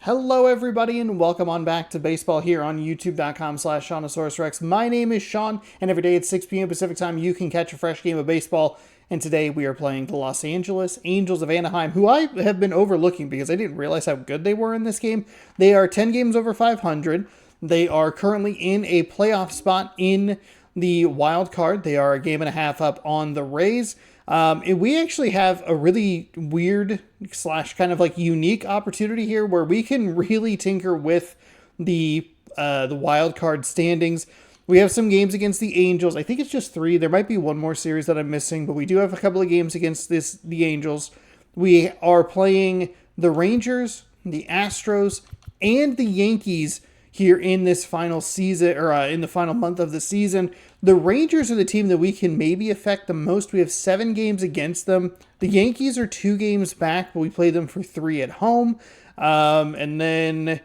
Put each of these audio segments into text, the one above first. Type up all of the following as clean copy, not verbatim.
Hello everybody and welcome on back to baseball here on youtube.com/SeanOsaurusRex. My name is Sean and every day at 6 p.m. Pacific time you can catch a fresh game of baseball. And today we are playing the Los Angeles Angels of Anaheim, who I have been overlooking because I didn't realize how good they were in this game. They are 10 games over 500. They are currently in a playoff spot in the wild card. They are a game and a half up on the Rays. And we actually have a really weird / kind of like unique opportunity here where we can really tinker with the wild card standings. We have some games against the Angels. I think it's just 3. There might be one more series that I'm missing, but we do have a couple of games against the Angels. We are playing the Rangers, the Astros, and the Yankees here in this final season, or in the final month of the season. The Rangers are the team that we can maybe affect the most. We have 7 games against them. The Yankees are 2 games back, but we play them for 3 at home. And then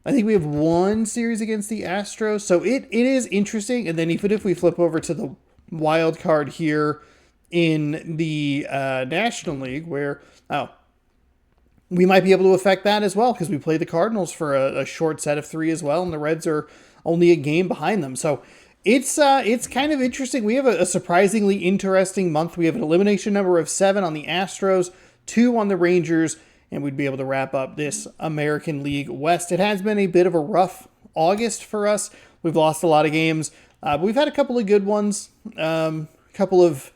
I think we have 1 series against the Astros. So it is interesting. And then even if we flip over to the wild card here in the National League, where we might be able to affect that as well, because we play the Cardinals for a short set of 3 as well, and the Reds are only a game behind them. So it's kind of interesting. We have a surprisingly interesting month. We have an elimination number of 7 on the Astros, 2 on the Rangers, and we'd be able to wrap up this American League West. It has been a bit of a rough August for us. We've lost a lot of games, but we've had a couple of good ones, a couple of,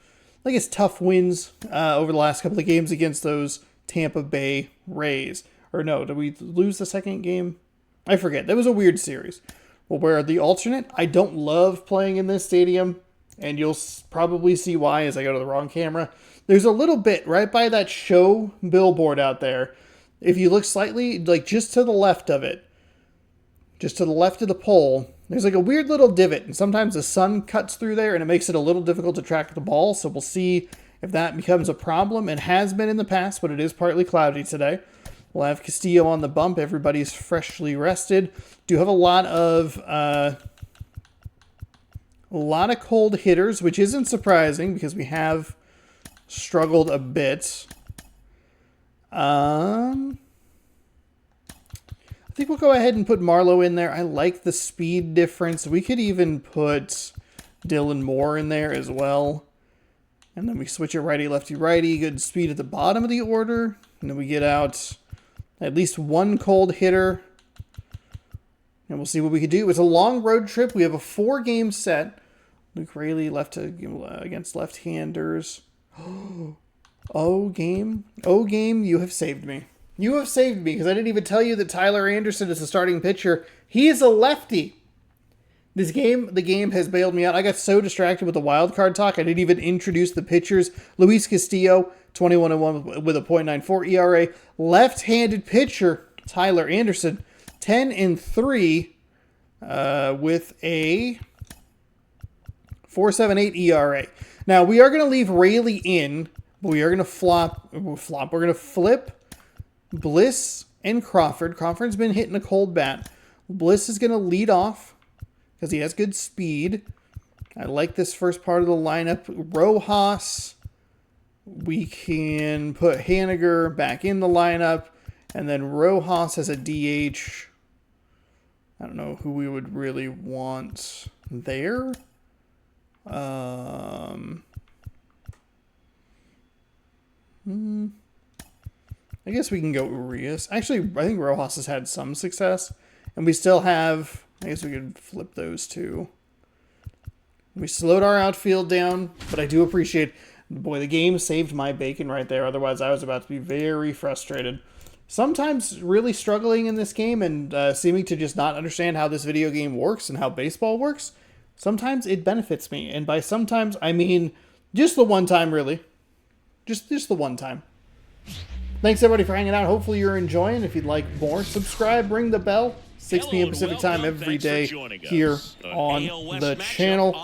I guess, tough wins over the last couple of games against those Tampa Bay Rays. Or no, did we lose the second game? I forget. That was a weird series. Well, where the alternate, I don't love playing in this stadium, and you'll probably see why as I go to the wrong camera. There's a little bit right by that show billboard out there. If you look slightly, like just to the left of it, just to the left of the pole, there's like a weird little divot, and sometimes the sun cuts through there, and it makes it a little difficult to track the ball, so we'll see if that becomes a problem. It has been in the past, but it is partly cloudy today. We'll have Castillo on the bump. Everybody's freshly rested. Do have a lot of cold hitters, which isn't surprising because we have struggled a bit. I think we'll go ahead and put Marlowe in there. I like the speed difference. We could even put Dylan Moore in there as well. And then we switch it righty, lefty, righty. Good speed at the bottom of the order. And then we get out at least 1 cold hitter. And we'll see what we can do. It's a long road trip. We have a 4-game set. Luke Raley against left-handers. Oh, game, you have saved me. You have saved me because I didn't even tell you that Tyler Anderson is the starting pitcher. He is a lefty. The game has bailed me out. I got so distracted with the wild card talk, I didn't even introduce the pitchers. Luis Castillo, 21-1 with a .94 ERA. Left-handed pitcher, Tyler Anderson, 10-3 with a 4.78 ERA. Now, we are going to leave Raley in, but we are going to We're going to flip Bliss and Crawford. Crawford's been hitting a cold bat. Bliss is going to lead off because he has good speed. I like this first part of the lineup. Rojas, we can put Haniger back in the lineup, and then Rojas as a DH. I don't know who we would really want there. I guess we can go Urias. Actually, I think Rojas has had some success, and we still have. I guess we could flip those 2. We slowed our outfield down, but I do appreciate, boy, the game saved my bacon right there. Otherwise, I was about to be very frustrated. Sometimes really struggling in this game and seeming to just not understand how this video game works and how baseball works. Sometimes it benefits me. And by sometimes, I mean just the one time, really. Just the one time. Thanks, everybody, for hanging out. Hopefully you're enjoying. If you'd like more, subscribe, ring the bell. 6 p.m. Pacific time every day here on the channel.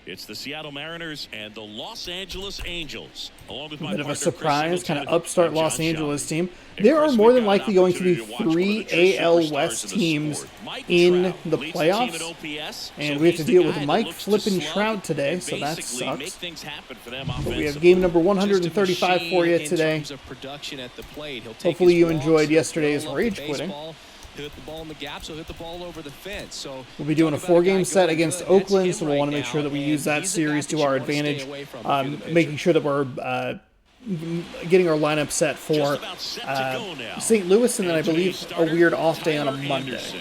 It's the Seattle Mariners and the Los Angeles Angels. Along with my bit of a partner, surprise, Chris kind of Singleton, upstart and Los John Angeles Shelby. team. And There are Chris, more we've than got likely an going to be opportunity to watch one of the 3 true AL superstars West in the teams sport. Mike in Trout the leads the team in playoffs. OPS, And so we have to he's the deal guy with that Mike looks to flipping slug Trout today, and so that basically sucks. make things happen for them But we have offensively. game number Just a 135 for you machine today. in terms of production at the plate. He'll take Hopefully his you walks, enjoyed he'll yesterday's barrel up the rage quitting. baseball, He'll hit the ball in the gaps. He'll hit the ball over the fence. So We'll be doing a talk about 4-game guy set going against good. That's Oakland, him so we'll want to right make sure now, that we and use that he's the guy series that to you our wanna stay advantage, away from if you're the pitcher. making sure that we're getting our lineup set for Just about set to go now. St. Louis, and then I And today's believe a starter, weird off day on a Tyler Monday. Anderson.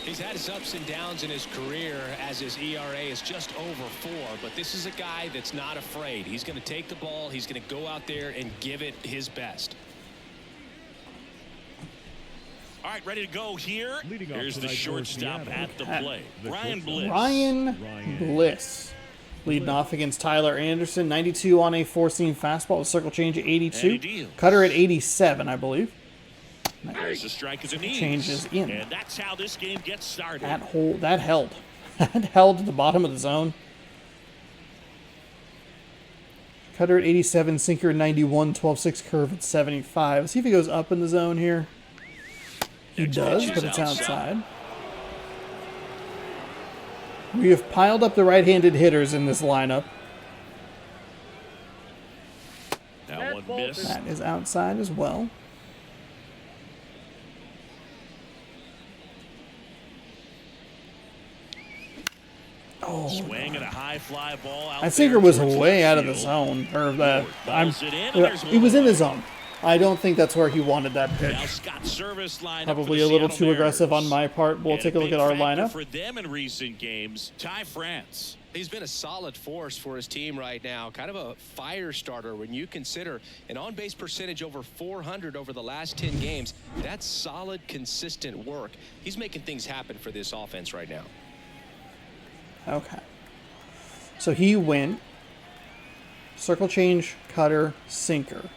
He's had his ups and downs in his career as his ERA is just over 4, but this is a guy that's not afraid. He's going to take the ball. He's going to go out there and give it his best. All right, ready to go here. Here's the shortstop at the plate. Ryan Bliss. Ryan Bliss leading off against Tyler Anderson. 92 on a 4-seam fastball with circle change at And he 82. deals. Cutter at 87, I believe. There's the strike of the knees. Changes in. And that's how this game gets started. That held. That held at the bottom of the zone. Cutter at 87, sinker at 91, 12-6 curve at 75. Let's see if he goes up in the zone here. He does, but it's outside. We have piled up the right-handed hitters in this lineup. That one missed. That is outside as well. Oh, Swing and a high fly ball out that sinker there was towards way left out of the field. zone. Or Balls it in, and there's he was one in the away. zone. I don't think that's where he wanted that pitch. Now Scott Service lineup Probably for a the little Seattle too aggressive on Mariners. my part. We'll And take a look big at our factor lineup. for them in recent games. Ty France. He's been a solid force for his team right now. Kind of a fire starter when you consider an on-base percentage over 400 over the last 10 games. That's solid, consistent work. He's making things happen for this offense right now. Okay. So he went circle change, cutter, sinker.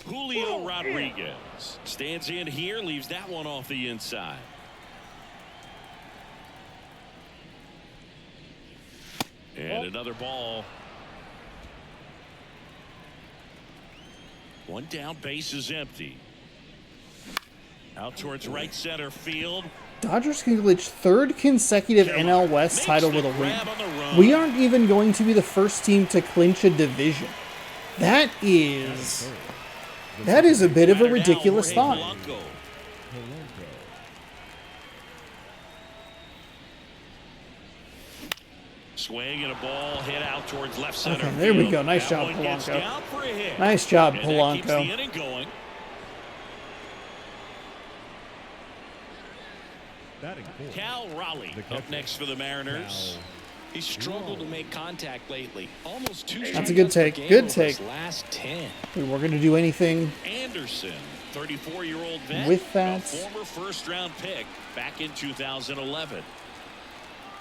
Julio Rodriguez stands in here, leaves that one off the inside. And another ball. One down, base is empty. Out towards right center field. Dodgers can clinch third consecutive NL West title with a win. We aren't even going to be the first team to clinch a division. That is a bit of a ridiculous thought. Swing and a ball hit out towards left center. Okay, there we field. go. Nice That job, one gets Polanco. down for a hit. Nice job, And that keeps the Polanco. inning going. Cal Raleigh up next for the Mariners. He's struggled to make contact lately. Almost 2 That's a good strikeouts per take. game Good over take. his last 10. We we're going to do anything Anderson, 34-year-old vet, with that. a former first-round pick back in 2011.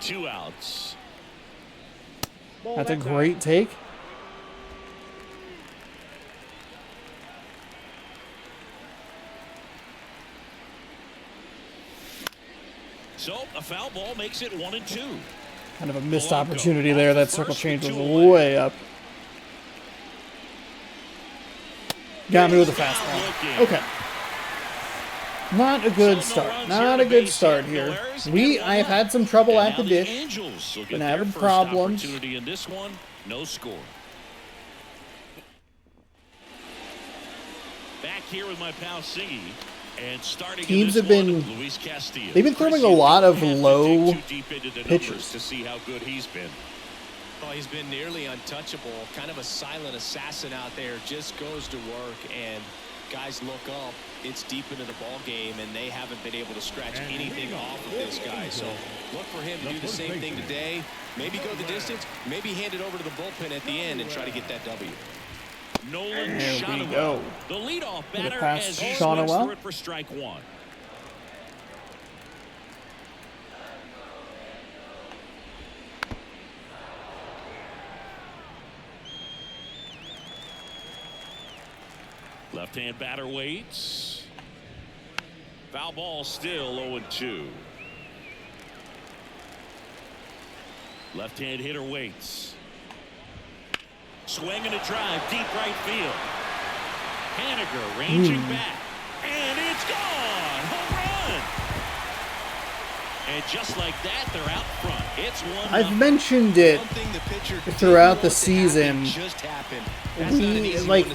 2 outs. That's a great take. So a foul ball makes it 1-2. Kind of a missed Polanco opportunity off there. the That circle first change with was 2 away. way up. Got me with a fastball. Okay. Not a good start. Not a good start here. I've had some trouble at the dish. Been having problems. Opportunity in this one, no score. Back here with my pal Siggy. And starting Teams in have this been- one, Luis Castillo. they've been throwing Chris, a you lot don't of have to low dig too deep into the pitches. numbers to see how good he's been. Oh, he's been nearly untouchable. Kind of a silent assassin out there. Just goes to work, and guys look up. It's deep into the ball game, and they haven't been able to scratch anything off of this guy. So look for him to do the same thing today. Maybe go the distance. Maybe hand it over to the bullpen at the end and try to get that W. Nolan There we Shotwell, go. the leadoff Gonna batter pass as he Shotwell. swings through it for strike 1. Left-hand batter waits. Foul ball still 0-2. Left-hand hitter waits. Swing and a drive, deep right field. Haniger ranging back. And it's gone! Home run! And just like that, they're out front. It's 1-0. I've mentioned it throughout the season.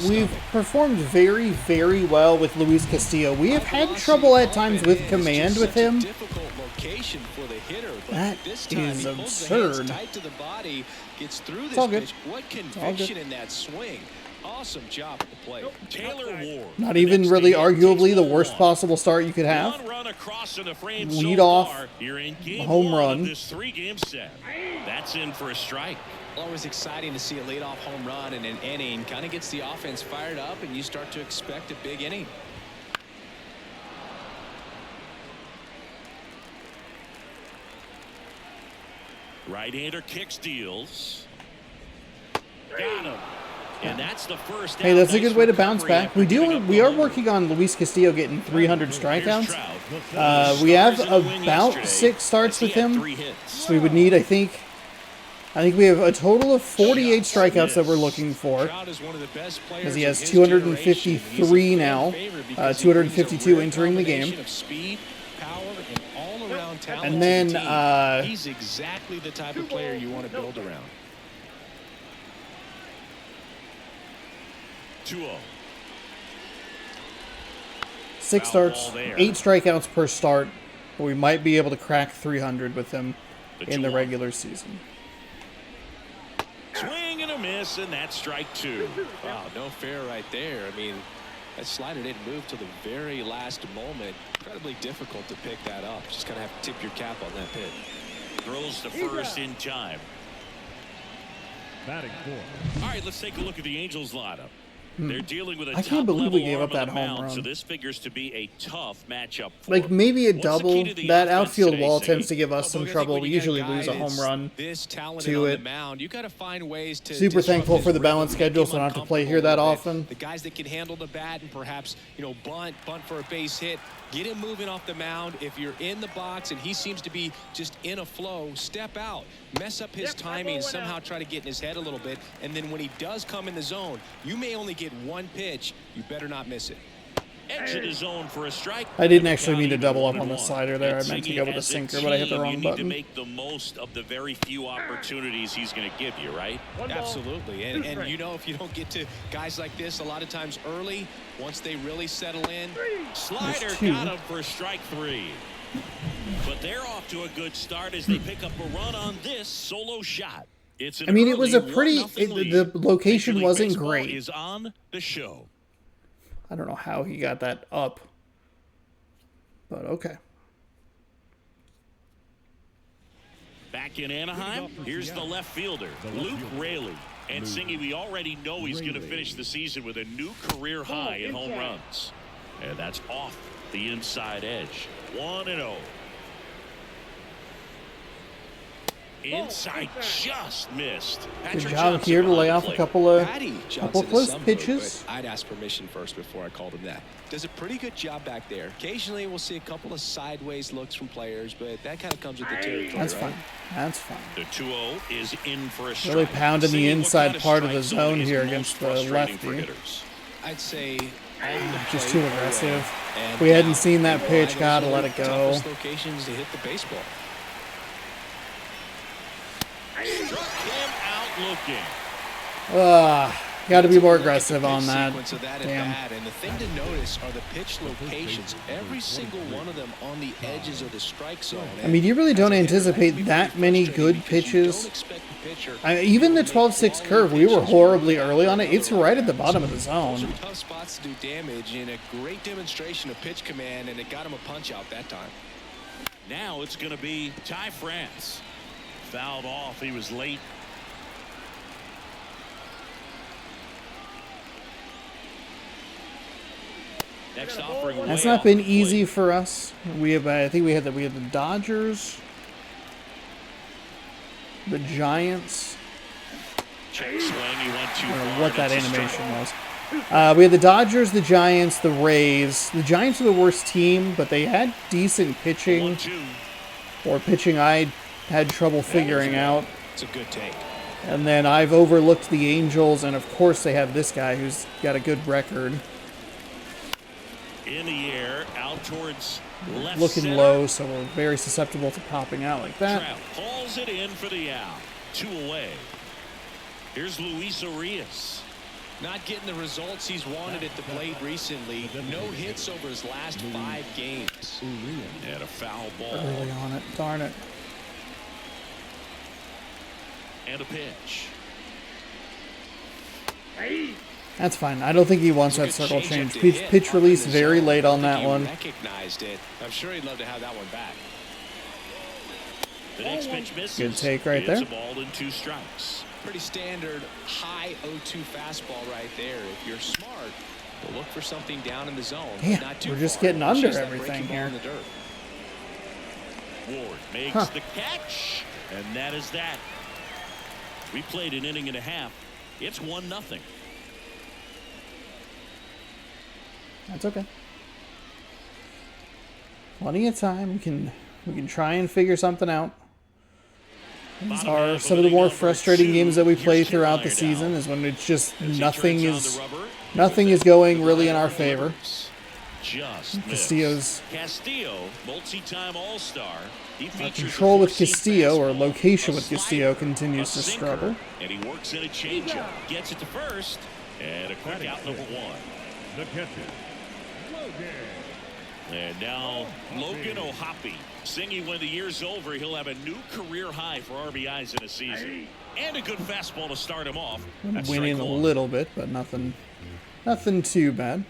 We've performed very, very well with Luis Castillo. We have had trouble at times with command with him. That is absurd. It's all good. What conviction in that swing. Awesome job at the plate. Taylor Ward. Not even really arguably the worst possible start you could have. Lead off, home run. This 3-game set. That's in for a strike. Always exciting to see a leadoff home run in an inning. Kind of gets the offense fired up, and you start to expect a big inning. Right-hander kicks, deals. Got him. And that's the first. Hey, that's a good way to bounce back. We are working on Luis Castillo getting 300 strikeouts. We have about 6 starts with him, so we would need, I think we have a total of 48 strikeouts that we're looking for, because he has 253 now, 252 entering the game. And then he's exactly the type of player you want to build around. 2-0. 6 starts, 8 strikeouts per start. We might be able to crack 300 with him in the regular season. Swing and a miss, and that's strike 2. Wow, no fair right there. I mean, that slider didn't move to the very last moment. Incredibly difficult to pick that up. Just kind of have to tip your cap on that pitch. Throws to first in time. Batting 4. All right, let's take a look at the Angels lineup. They're dealing with a I can't believe we gave up top-level that arm on the home mound, run. so this figures to be a tough matchup for Like them. maybe a What's the double. key to the That offense outfield today, wall Siggy? tends to give us some trouble. We usually lose a home run This talented to on it. the mound, you got to find ways to Super disrupt thankful his for the rhythm, balanced make schedule, him so I don't have to play here that uncomfortable a little often. bit. The guys that can handle the bat and perhaps, bunt for a base hit, get him moving off the mound. If you're in the box and he seems to be just in a flow, step out, mess up his timing, somehow try to get in his head a little bit, and then when he does come in the zone, you may only get one pitch. You better not miss it. Exit his zone for a strike. I didn't actually mean to double up on the slider there. I meant to go with a sinker, but I hit the wrong You need button. to make the most of the very few opportunities he's going to give you, right? Absolutely. And if you don't get to guys like this a lot of times early, once they really settle in. Slider There's 2. got him for strike 3. But they're off to a good start as they pick up a run on this solo shot. It's an it was a early pretty. 1-0 lead. The location Major League wasn't Baseball great. is on the show. I don't know how he got that up, but okay. Back in Anaheim, here's the left fielder, Luke Raley. And Singy, we already know he's going to finish the season with a new career high in home runs. And that's off the inside edge. 1-0. Inside just missed. Good job here to lay off a couple of close pitches. I'd ask permission first before I called him that. Does a pretty good job back there. Occasionally we'll see a couple of sideways looks from players, but that kind of comes with the territory. That's right? fine. That's fine. The 2-0 is in for a strike. Really pounding the Singy, what inside kind of part of the strike zone is here most against the frustrating for lefty. hitters? I'd say Just too aggressive. We hadn't seen that pitch. Gotta let it go. Toughest locations to hit the baseball. Struck him out looking. Got to be more aggressive on that. Sequence of that at Damn. bat. And the thing to notice are the pitch locations. Every single one of them on the edges of the strike zone. I mean, you really don't anticipate that many good pitches. Even the 12-6 curve, we were horribly early on it. It's right at the bottom of the zone. Those are tough spots to do damage, and a great demonstration of pitch command, and it got him a punch out that time. Now it's going to be Ty France. Fouled off. He was late. Next offering. That's way not off been the plate. easy for us. We have, I think we had the Dodgers, the Giants. Check swing. He went too I don't know far. what that That's a strike. animation was. We had the Dodgers, the Giants, the Rays. The Giants are the worst team, but they had decent pitching, 1-2. or pitching I had trouble figuring out. It's a good take. And then I've overlooked the Angels, and of course they have this guy who's got a good record. In the air, out towards left Looking center. low, so we're very susceptible to popping out like that. Trout hauls it in for the out. 2 away. Here's Luis Arias. Not getting the results he's wanted at the plate recently. No hits over his last 5 games. And a foul ball. Early on it. Darn it. And a pitch. That's fine. I don't think he wants that circle change. Pitch release very late on that one. Recognized it. I'm sure he'd love to have that one back. The next pitch misses. Good take right there. It's a ball and 2 strikes. Pretty standard high 0-2 fastball right there. If you're smart, you'll look for something down in the zone. Yeah, not too we're just far. getting under Chase that everything breaking ball here. in the dirt. Ward makes the catch, and that is that. We played an inning and a half. It's 1-0. That's okay. Plenty of time. We can try and figure something out. These are some of the more frustrating games that we play throughout the season, is when it's just nothing is going really in our favor. Just Castillo's Castillo, multi-time All-Star. control with Castillo, or location with Castillo, continues to struggle. And he works in a changeup, gets it to first, and a quick out number 1. The catcher, Logan. And now Logan O'Hoppe. Singy, when the year's over, he'll have a new career high for RBIs in a season. And a good fastball to start him off. That's Winning a strike 1. little bit, but nothing too bad.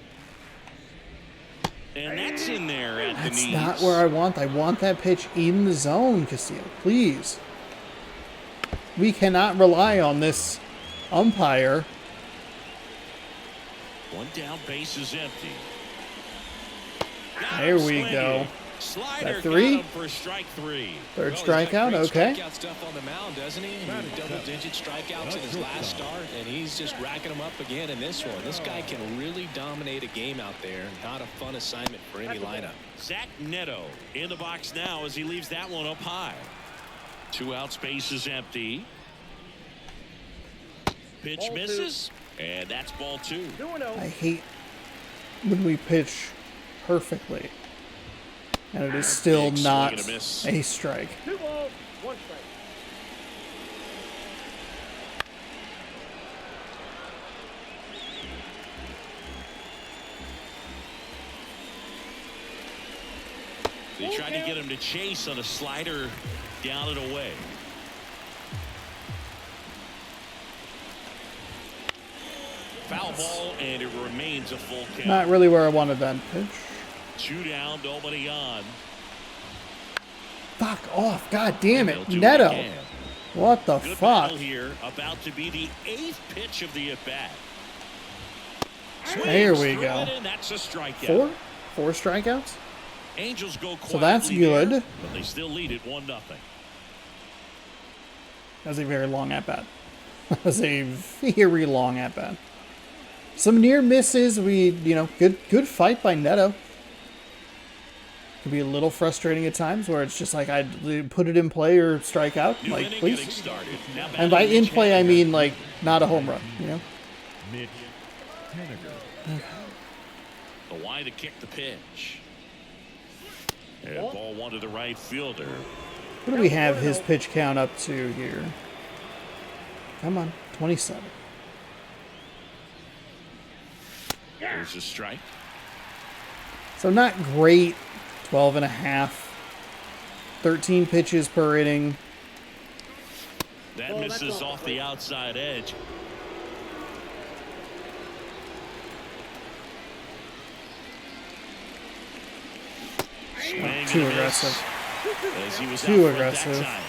And that's in there at the That's knees. not where I want. I want that pitch in the zone, Castillo. Please. We cannot rely on this umpire. 1 down, base is empty. There we go. Slider That 3? got him for strike 3. Third Well, he's got strikeout, great okay. Strikeout stuff on the mound, doesn't he? Double-digit strikeouts in his last start, and he's just racking them up again in this one. This guy can really dominate a game out there. Not a fun assignment for any lineup. Zach Neto in the box now as he leaves that one up high. 2 outs, base is empty. Pitch misses, and that's ball 2. I hate when we pitch perfectly, and it is still Big not swing and a miss. a strike. 2 balls, 1 strike. They tried to get him to chase on a slider down and away. Foul ball, and it remains a full count. Not really where I wanted that pitch. 2 down, nobody on. Fuck off. God damn They'll it. do Neto. again. What the Good fuck? battle here, about to be the 8th pitch of the at-bat. There we Swings go. through it, and that's a strikeout. 4 strikeouts? Angels go So that's quietly there, good. but they still lead it 1-0. That was a very long at-bat. That was a very long at-bat. Some near misses. Good fight by Neto. Could be a little frustrating at times where it's just like I'd put it in play or strike out. New Like, inning please. getting started. Now And by batting in Mitch play, I Haniger. mean like not a home run, Mitch Haniger. The wide to kick the pitch. And ball 1 to the right fielder. What do we have his pitch count up to here? Come on, 27. There's a strike. So not great. 12 and a half. 13 pitches per inning. That misses off the outside edge. Swing Too and a miss, aggressive. as he was Too out front aggressive. that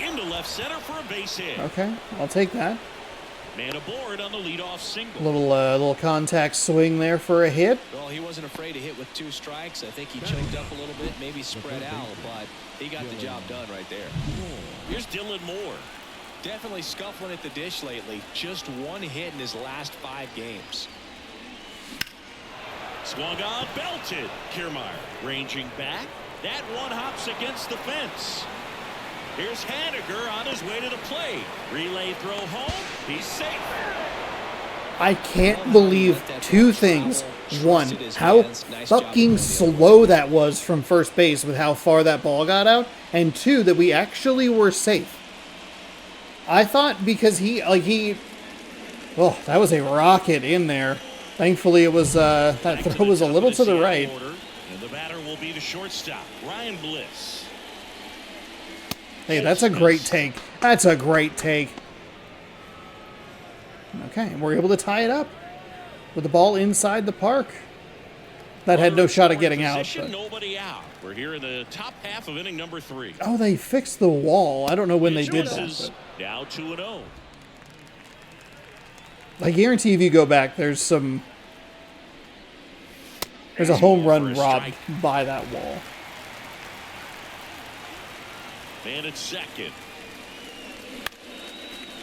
time. Into left center for a base hit. Okay, I'll take that. Man aboard on the leadoff single. Little contact swing there for a hit. Well, he wasn't afraid to hit with 2 strikes. I think he choked up a little bit, maybe spread out, but he got the job done right there. Here's Dylan Moore. Definitely scuffling at the dish lately. Just 1 hit in his last 5 games. Swung on, belted. Kiermaier ranging back. That one hops against the fence. Here's Haniger on his way to the plate. Relay throw home. He's safe. I can't believe two things. One, how fucking slow that was from first base with how far that ball got out. And two, that we actually were safe. I thought because oh, that was a rocket in there. Thankfully, it was, that throw was a little to the right. And the batter will be the shortstop, Ryan Bliss. Hey, that's a great take. That's a great take. Okay, and we're able to tie it up with the ball inside the park. That had no shot at getting out. But... Nobody out. We're here in the top half of inning number 3. Oh, they fixed the wall. I don't know when they did that. But... Now 2-0. I guarantee if you go back, there's a home run robbed by that wall. And it's second.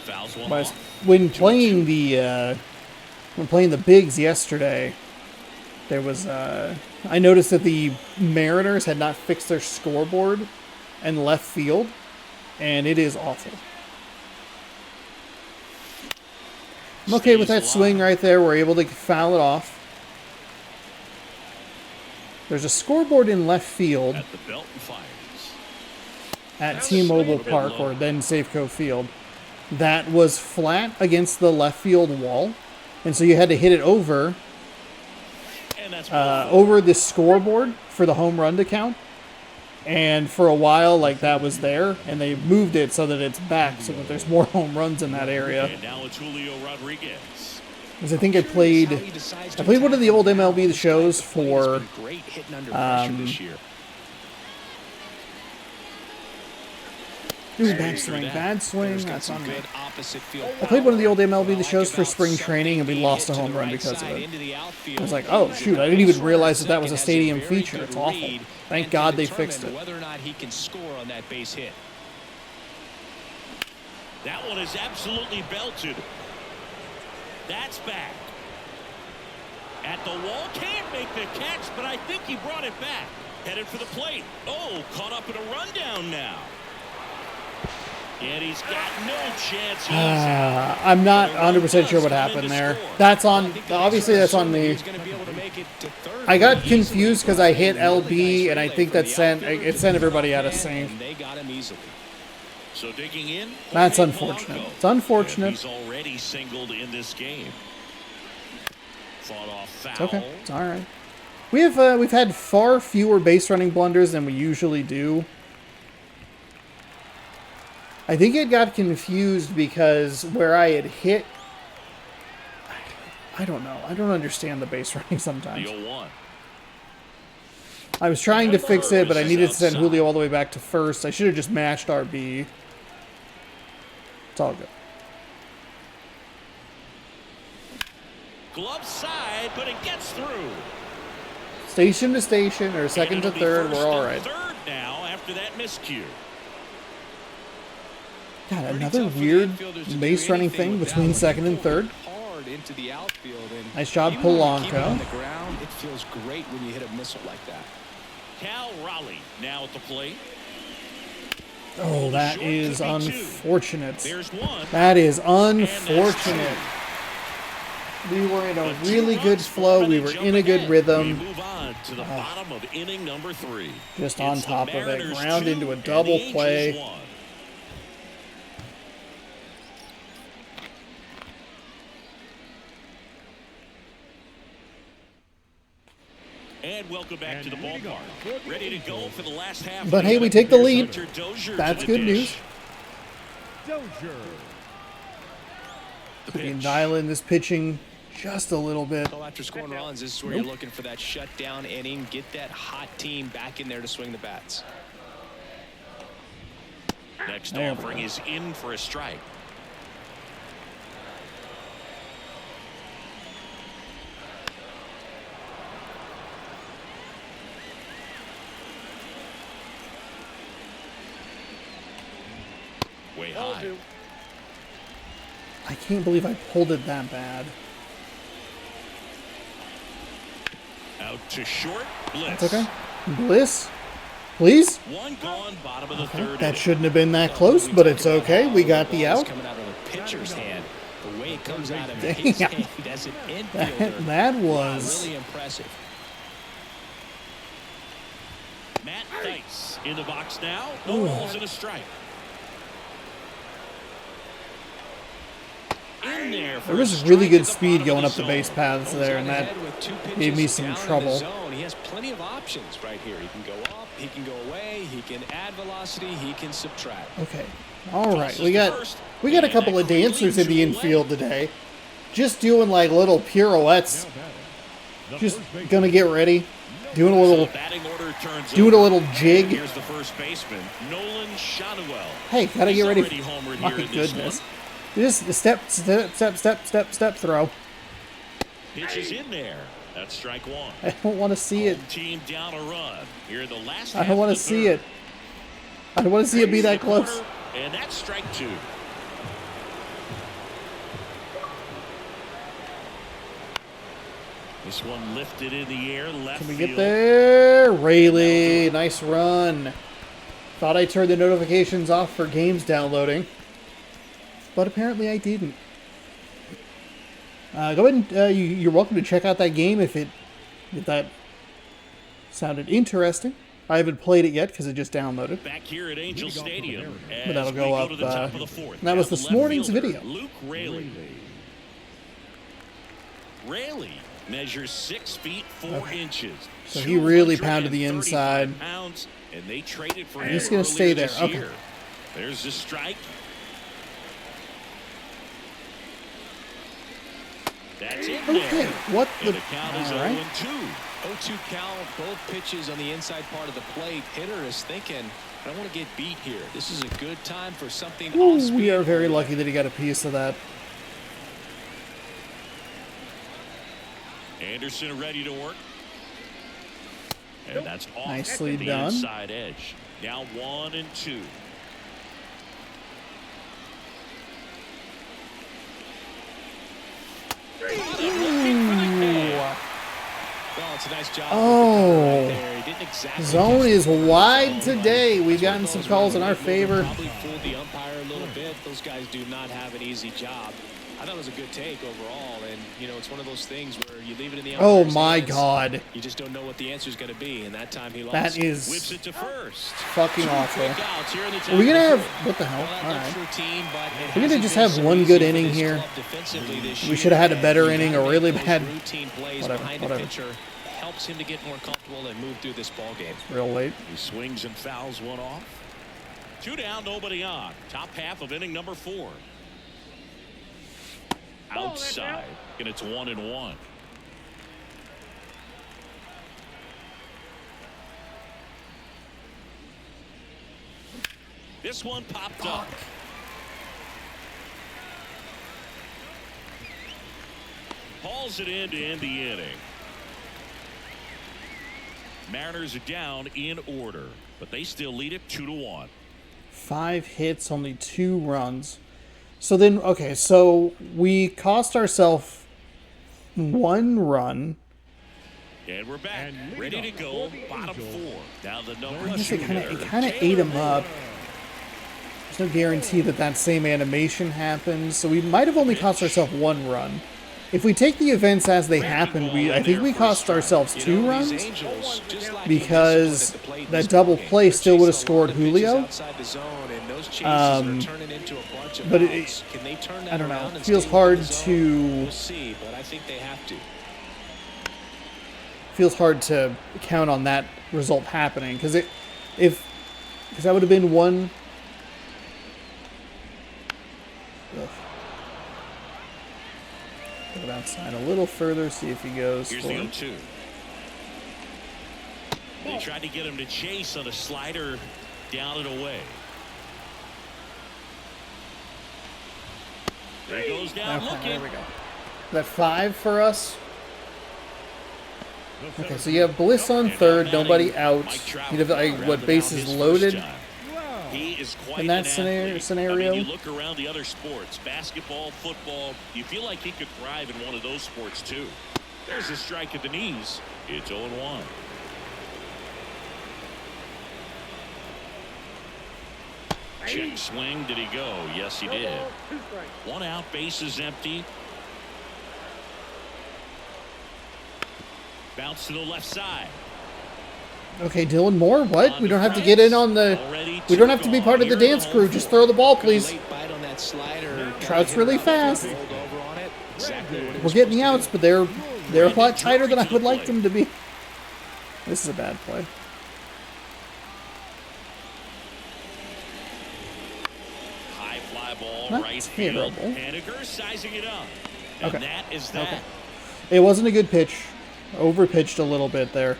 Fouls one But off. when playing the bigs yesterday, there was I noticed that the Mariners had not fixed their scoreboard in left field, and it is awful. I'm okay with that swing right there. We're able to foul it off. There's a scoreboard in left field At the belt and fires. at T-Mobile Park, or then Safeco Field, that was flat against the left field wall, and so you had to hit it over over the scoreboard for the home run to count. And for a while, like, that was there, and they moved it so that it's back, so that there's more home runs in that area. And now it's Julio Rodriguez. Because I think I played one of the old MLB The Shows for ooh, bad swing. That's on me. I played one of the old MLB The Shows for spring training, and we lost a home run because of it. I was like, oh, shoot, I didn't even realize that was a stadium feature. It's awful. Thank God they fixed it. Whether or not he can score on that base hit. That one is absolutely belted. That's back. At the wall, can't make the catch, but I think he brought it back. Headed for the plate. Oh, caught up in a rundown now. And he's got no chance. I'm not 100% sure what happened there. That's on, obviously that's on me. I got confused because I hit LB, and I think that sent everybody out of sync. So digging in. That's unfortunate. It's unfortunate. He's already singled in this game. Fought off foul. It's okay. It's all right. We've had far fewer base running blunders than we usually do. I think it got confused because where I had hit, I don't know. I don't understand the base running sometimes. The 0-1. I was trying to fix it, but I needed to send Julio all the way back to first. I should have just matched RB. It's all good. Glove side, but it gets through. Station to station, or second to third, we're all right. Third now after that miscue. God, another weird base running thing between second and third. Nice job, Polanco. It feels great when you hit a missile like that. Cal Raleigh now at the plate. Oh, that is unfortunate. There's one. That is unfortunate. We were in a really good flow. We were in a good rhythm. We move on to the bottom of inning number 3. Just on top of it. Ground into a double play. And welcome back to the ballpark. Ready to go for the last half. But hey, we take the lead. That's good news. We can dial in this pitching just a little bit. Well, after scoring runs, this is where you're looking for that shutdown inning. Get that hot team back in there to swing the bats. Next offering is in for a strike. Way high. I can't believe I pulled it that bad. Out to short. Bliss. That's okay. Bliss Please? One gone, bottom of the third. That shouldn't have been that close, but it's okay. We got the out. Coming out of the pitcher's hand. The way it comes out of his hand as an infielder. That was really impressive. Matt Dice in the box now. No balls and a strike. In there was really good speed going up the base paths there, and that gave me some trouble. He has plenty of options right here. He can go up, he can go away, he can add velocity, he can subtract. Okay. All right. We got a couple of dancers in the infield today. Just doing like little pirouettes. Just gonna get ready. Doing a little jig. Here's the first baseman, Nolan Shotwell. Hey, gotta get ready. My goodness. Just the step, throw. Pitch is in there. That's strike one. I don't want to see it. Team down a run. Here in the last I don't want to see it. I don't want to see it be that close. And that's strike two. This one lifted in the air, left Can we field. get there? Rayleigh, nice run. Thought I turned the notifications off for games downloading, but apparently I didn't. Go ahead and you're welcome to check out that game if that sounded interesting. I haven't played it yet because it just downloaded. Back here at Angel Stadium, But that'll go up. to the top of the fourth. That was this morning's video. Luke Rayleigh. Rayleigh measures 6 feet 4 inches. So he really pounded the inside. Pounds, and they traded for him. He's going to stay there. Okay. Year. There's the strike. That's it. Okay. What the? The count is All right. 0-2. 0-2 count, both pitches on the inside part of the plate. Hitter is thinking, I don't want to get beat here. This is a good time for something Ooh, off speed. we are very lucky that he got a piece of that. Anderson ready to work. And that's off Nicely the done. inside edge. Now 1-2. Well, it's a nice job. Oh. Right there. He didn't exactly Zone is wide zone, today. We've but gotten some calls in our favor. Probably fooled the umpire a little bit. Those guys do not have an easy job. I thought it was a good take overall, and you know it's one of those things where you leave it in the Oh umpire's my hands. God. You just don't know what the answer is going to be, and that time he lost. That is Whips it to first. fucking awful. Outs here in the top Are we gonna of the have what the hell? Well, All that looks right. routine, but it We're gonna hasn't just been have so one easy good for inning this here. club defensively this We year. should have had a better You inning, gotta a really make those bad. routine plays Whatever, behind whatever. the pitcher helps him to get more comfortable and move through this ball game. Real late. He swings and fouls one off. 2 down, nobody on. Top half of inning number 4. Outside, and it's 1-1. This one popped up. Hauls it in to end the inning. Mariners are down in order, but they still lead it 2-1. 5 hits, only 2 runs. So then, okay, so we cost ourselves 1 run. And we're back, ready to go. Bottom 4. Now the number I guess 2 it hitter, kind of ate him up. There's no guarantee that that same animation happens, so we might have only cost ourselves 1 run. If we take the events as they happen, I think we cost ourselves 2 runs, because that double play still would have scored Julio. But I don't know. It feels hard to. Feels hard to count on that result happening, because because that would have been 1. Ugh. Go outside a little further, see if he goes. Here's the 0-2. They tried to get him to chase on a slider down and away. There he goes down looking. There we go. That 5 for us. Okay, so you have Bliss on third, nobody out. You have what, bases loaded He is quite in that an scenario? I mean, you look around the other sports, basketball, football, you feel like he could thrive in one of those sports too. There's a strike at the knees. It's 0-1. Check swing. Did he go? Yes, he did. 1 out. Bases empty. Bounce to the left side. Okay, Dylan Moore, what? We don't have to get in on the... We don't have to be part of the dance crew. Just throw the ball, please. Trout's really fast. We're getting the outs, but they're a lot tighter than I would like them to be. This is a bad play. High fly ball, Not right terrible. field. Haniger sizing it up. And Okay. that is that. Okay. It wasn't a good pitch. Overpitched a little bit there.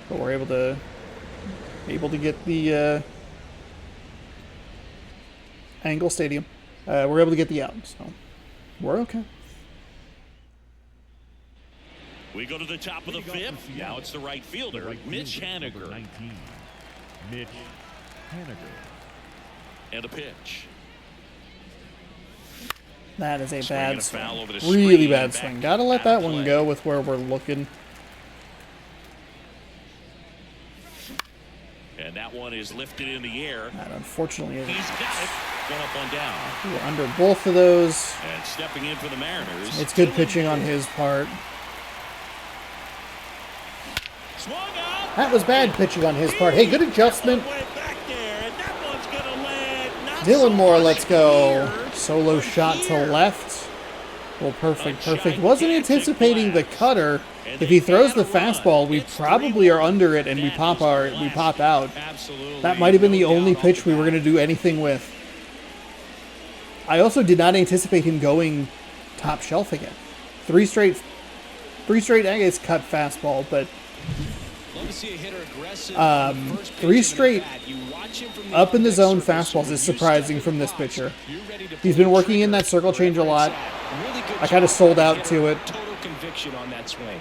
But we're able to get the Angle Stadium. We're able to get the out, so we're okay. We go to the top of the fifth. Now it's the right fielder, Mitch Haniger. 19, Mitch Haniger. And a pitch. That is a Swing and bad a foul swing. over the Really screen, bad back swing. Gotta let out that of one play. go with where we're looking. And that one is lifted in the air. That unfortunately is. He's got it. Going up on down. We're under both of those. And stepping in for the Mariners. It's good pitching on his part. Swung out. That was bad pitching on his part. Hey, good adjustment. Way back there, and that one's gonna land. Not Dylan so Moore, much let's go. here. Solo shot to Here. left. Well, perfect, A perfect. Wasn't anticipating the gigantic cutter. And If he they throws the gotta run. fastball, we It's probably are 3-1. under it, and we That pop is the last out. Absolutely. That might have been No the only doubt pitch off we the were bat. going to do anything with. I also did not anticipate him going top shelf again. Three straight, I guess, cut fastball, but Love to see a hitter aggressive on the first pitch three of the straight bat. You watch him from the up in the on-deck zone circle, fastballs so is you surprising step from in the this box, pitcher. you're ready to He's pull been the working in trigger that circle change a wherever lot. it's at. Really good I kinda job sold by the out hitter. to it. Total conviction on that swing.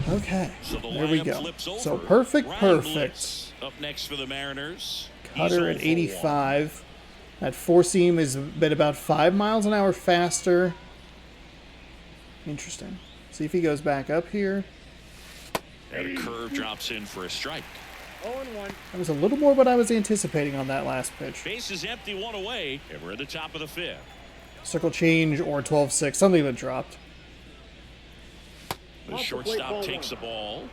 Okay, So the there we lineup go. flips over. So perfect, Ryan perfect. Blitz up next for the Mariners. Cutter He's at 0 for 1. 85. That four seam is been about 5 miles an hour faster. Interesting. See if he goes back up here. And a curve drops in for a strike. 0-1. That was a little more what I was anticipating on that last pitch. Base is empty, 1 away, and we're at the top of the fifth. Circle change or 12-6, something that dropped. The Off the plate, shortstop ball takes the one. ball.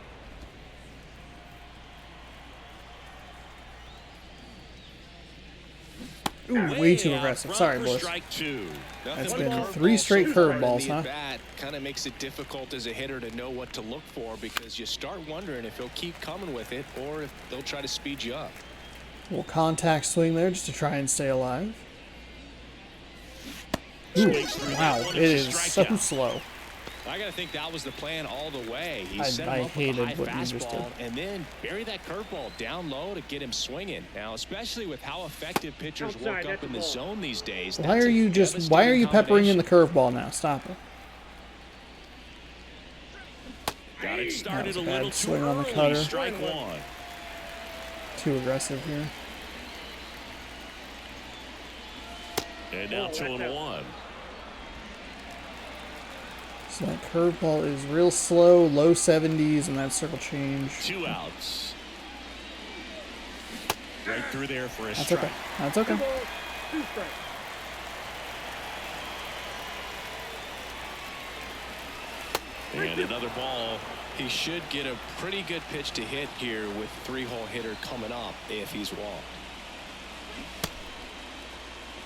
Ooh, way too aggressive. Sorry, boys. Strike 2. That's been 3 straight curveballs, huh? That kind of makes it difficult as a hitter to know what to look for because you start wondering if he'll keep coming with it or if they'll try to speed you up. Little contact swing there just to try and stay alive. Ooh, wow, it is so slow. I got to think that was the plan all the way. He I set him up with hated a high what you just fastball and then bury that curveball down low to get him swinging. Now, especially with how effective pitchers Outside, work that's up in the the ball. zone these days. Why that's are a you devastating peppering in the combination. curveball now? Stop it. Got it started That was a a bad little too swing on the early. cutter. Strike 1. Too aggressive here. And now 2-1. So that curveball is real slow, low 70s, and that circle change. 2 outs. Right through there for a That's strike. okay. That's okay. 2 strikes. And another ball. He should get a pretty good pitch to hit here with 3-hole hitter coming up if he's walked.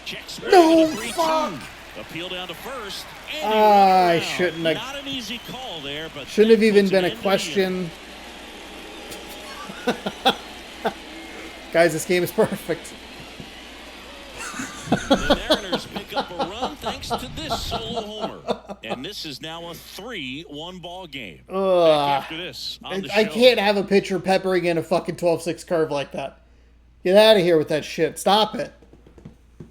Checks No, 3-2. fuck. Appeal down to first. And he I runs around. shouldn't have- Not an easy call there, but Shouldn't have that even puts been it a into the question. Guys, this game is perfect. The Mariners pick up a run thanks to this solo homer. And this is now a 3-1 ball game. Back after this on the I show. can't have a pitcher peppering in a fucking 12-6 curve like that. Get out of here with that shit. Stop it.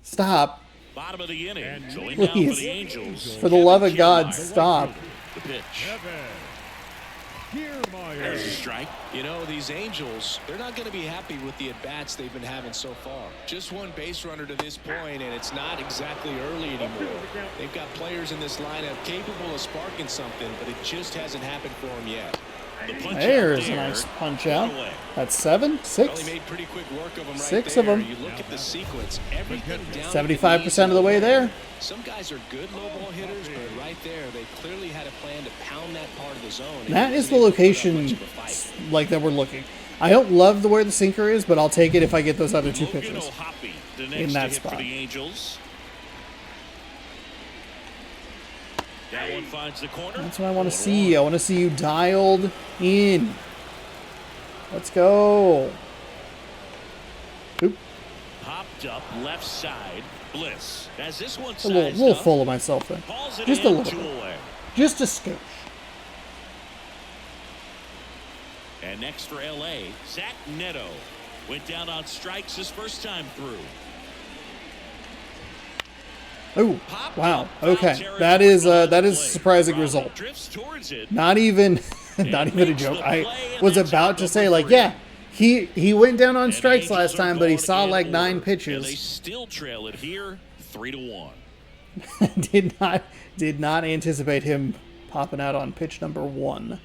Stop. Bottom of the inning. Going down for Please. the Angels. For the love of God, Kiermaier. stop. The pitch. There's a Kiermaier. strike. You know, these Angels, they're not going to be happy with the at-bats they've been having so far. Just one base runner to this point, and it's not exactly early anymore. They've got players in this lineup capable of sparking something, but it just hasn't happened for them yet. The punch out There's a there. nice punch One out. away. That's 7? Well, 6? he made pretty quick work of him right 6 there. of them. You look at the sequence, everything down 75% of the way there. Some guys are good low ball hitters, but right there, they clearly had a plan to pound that part of the zone. That is the location like that we're looking. I don't love the where the sinker is, but I'll take it if I get those other 2 Logan pitches. O'Hoppe, the in next that to hit spot. for the Angels. That one finds the corner. That's what I want to see. I want to see you dialed in. Let's go. Oop. Popped up left side. Bliss. As this one A little full of myself there. Just a little bit. Away. Just a skosh. And next for LA, Zach Neto went down on strikes his first time through. Oh, wow. Okay, that is a surprising result. Drifts towards it. Not even a joke. I was about to say, like, yeah, he went down on strikes last time, but he saw like 9 And they pitches. still trail it here, 3-1. did not anticipate him popping out on pitch number 1.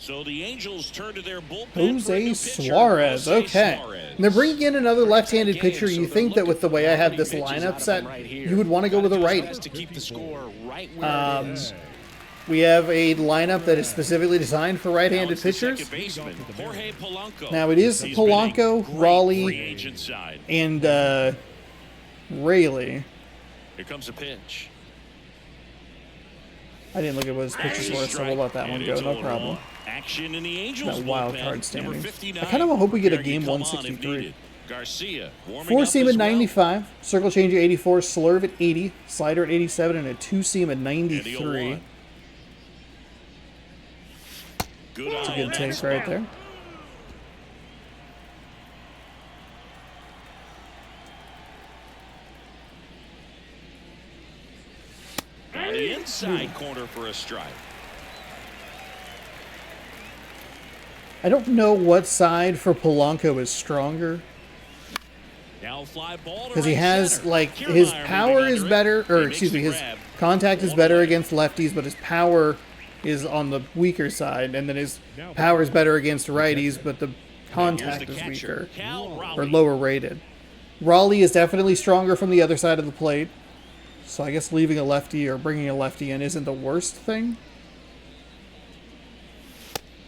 So the Angels turn to their bullpen for a Jose new pitcher, Suarez. Jose Okay. Suarez. And they're bringing in another left-handed Game, pitcher. so You they're think that with the way I have this looking for lineup pitches set, out of him right here. you would want to go with a Gotta do his righty. best to keep the score right where it is. We have a lineup that is specifically designed for Now right-handed it's the pitchers. second baseman, Jorge Polanco. Now it is He's Polanco, been a great Raleigh, free agent side. and Rayleigh. Here comes a pitch. I didn't look at what his pitches were, so we'll let that one And go. it's No 0-1. problem. Action in the Angels That wild bullpen. card Number standings. 59. I kind of hope we get a Preparing game to come on if 163. needed. Garcia warming 4-seam up at as well. 95, circle change at 84, slurve at 80, slider at 87, and a 2-seam at And the 93. 0-1. Good That's a eye good on take that right spot. there. On the inside corner for a strike. I don't know what side for Polanco is stronger, Now fly ball to because he right has, center. like, his Kiermaier power moving is under it. better, He or makes excuse me, the his grab. contact is One better away. against lefties, but his power is on the weaker side, and then his power is better against righties, but the contact Here's is the catcher, weaker, Cal or Raleigh. lower rated. Raleigh is definitely stronger from the other side of the plate, so I guess leaving a lefty or bringing a lefty in isn't the worst thing.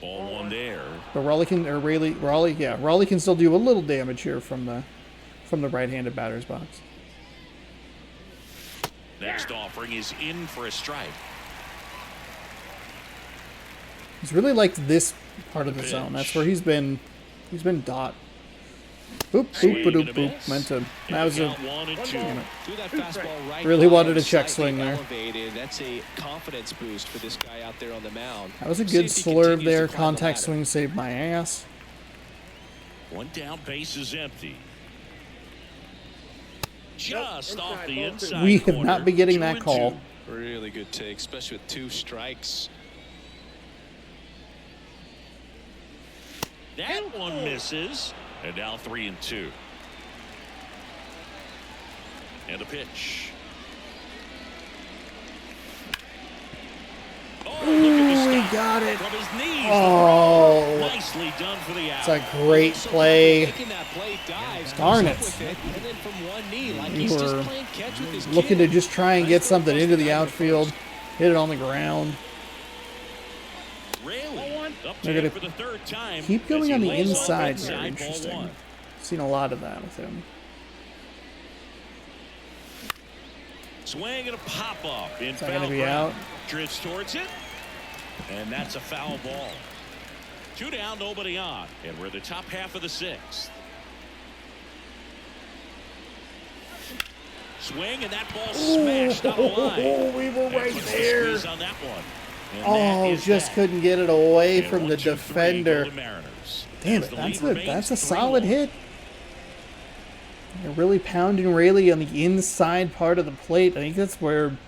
Ball one there. But Raleigh can still do a little damage here from the right-handed batter's box. Next offering is in for a strike. He's really liked this part of the zone. That's where he's been dot. Boop, boop, boop, boop, boop. Meant to. That was a. Count 1 and 2. Damn it. Threw that fastball right Really by wanted him, a check slightly swing there. elevated. That's a confidence boost for this guy out there on the mound. That was a See good if he slurve continues there. to climb the Contact ladder. swing saved my ass. One down, base is empty. Just off the inside We have corner. not been getting 2 that and call. 2. Really good take, especially with 2 strikes. That one misses. And now 3 and 2. And a pitch. Oh, look at the Ooh, he stop. got it. From his knees. Oh, Nicely done for the it's out. a great play. Making that play dive, Darn comes up it. with and then from one knee, like We he's just were playing catch with his looking to kid. just try and get Nice throw something across into the diamond outfield. first. Hit it on the ground. Raley up They're to gonna it for the third time. Keep as going he on the lays off inside inside, here. ball Interesting. 1. Seen a lot of that with him. Swing and a pop up in Is that foul gonna be ground. out? Drifts towards it, and that's a foul ball. 2 down, nobody on, and we're the top half of the 6th. Swing and that ball smashed out of line. Oh, we were That right puts the there. squeeze on that one. And that Oh, is just that. couldn't get it away And from 1, the 2, 3 defender. go to Mariners. Damn As it, the that's lead a remains that's a solid 3-1. hit. They're really pounding Rayleigh on the inside part of the plate. I think that's where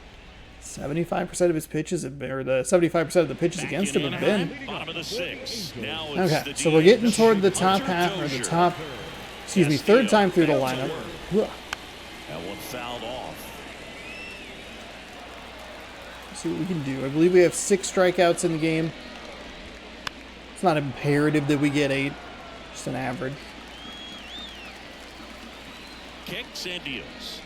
75% of his pitches have been, or the 75% of the pitches Back against in him have Anaheim, been. bottom of the 6th. Now it's Okay, the so we're getting DH, toward the top Hunter half, or the Dozier. top, excuse me, third time through the lineup. Ugh. That one fouled off. see what we can do. I believe we have 6 strikeouts in the game. It's not imperative that we get 8. Just an average. Kicks and deals.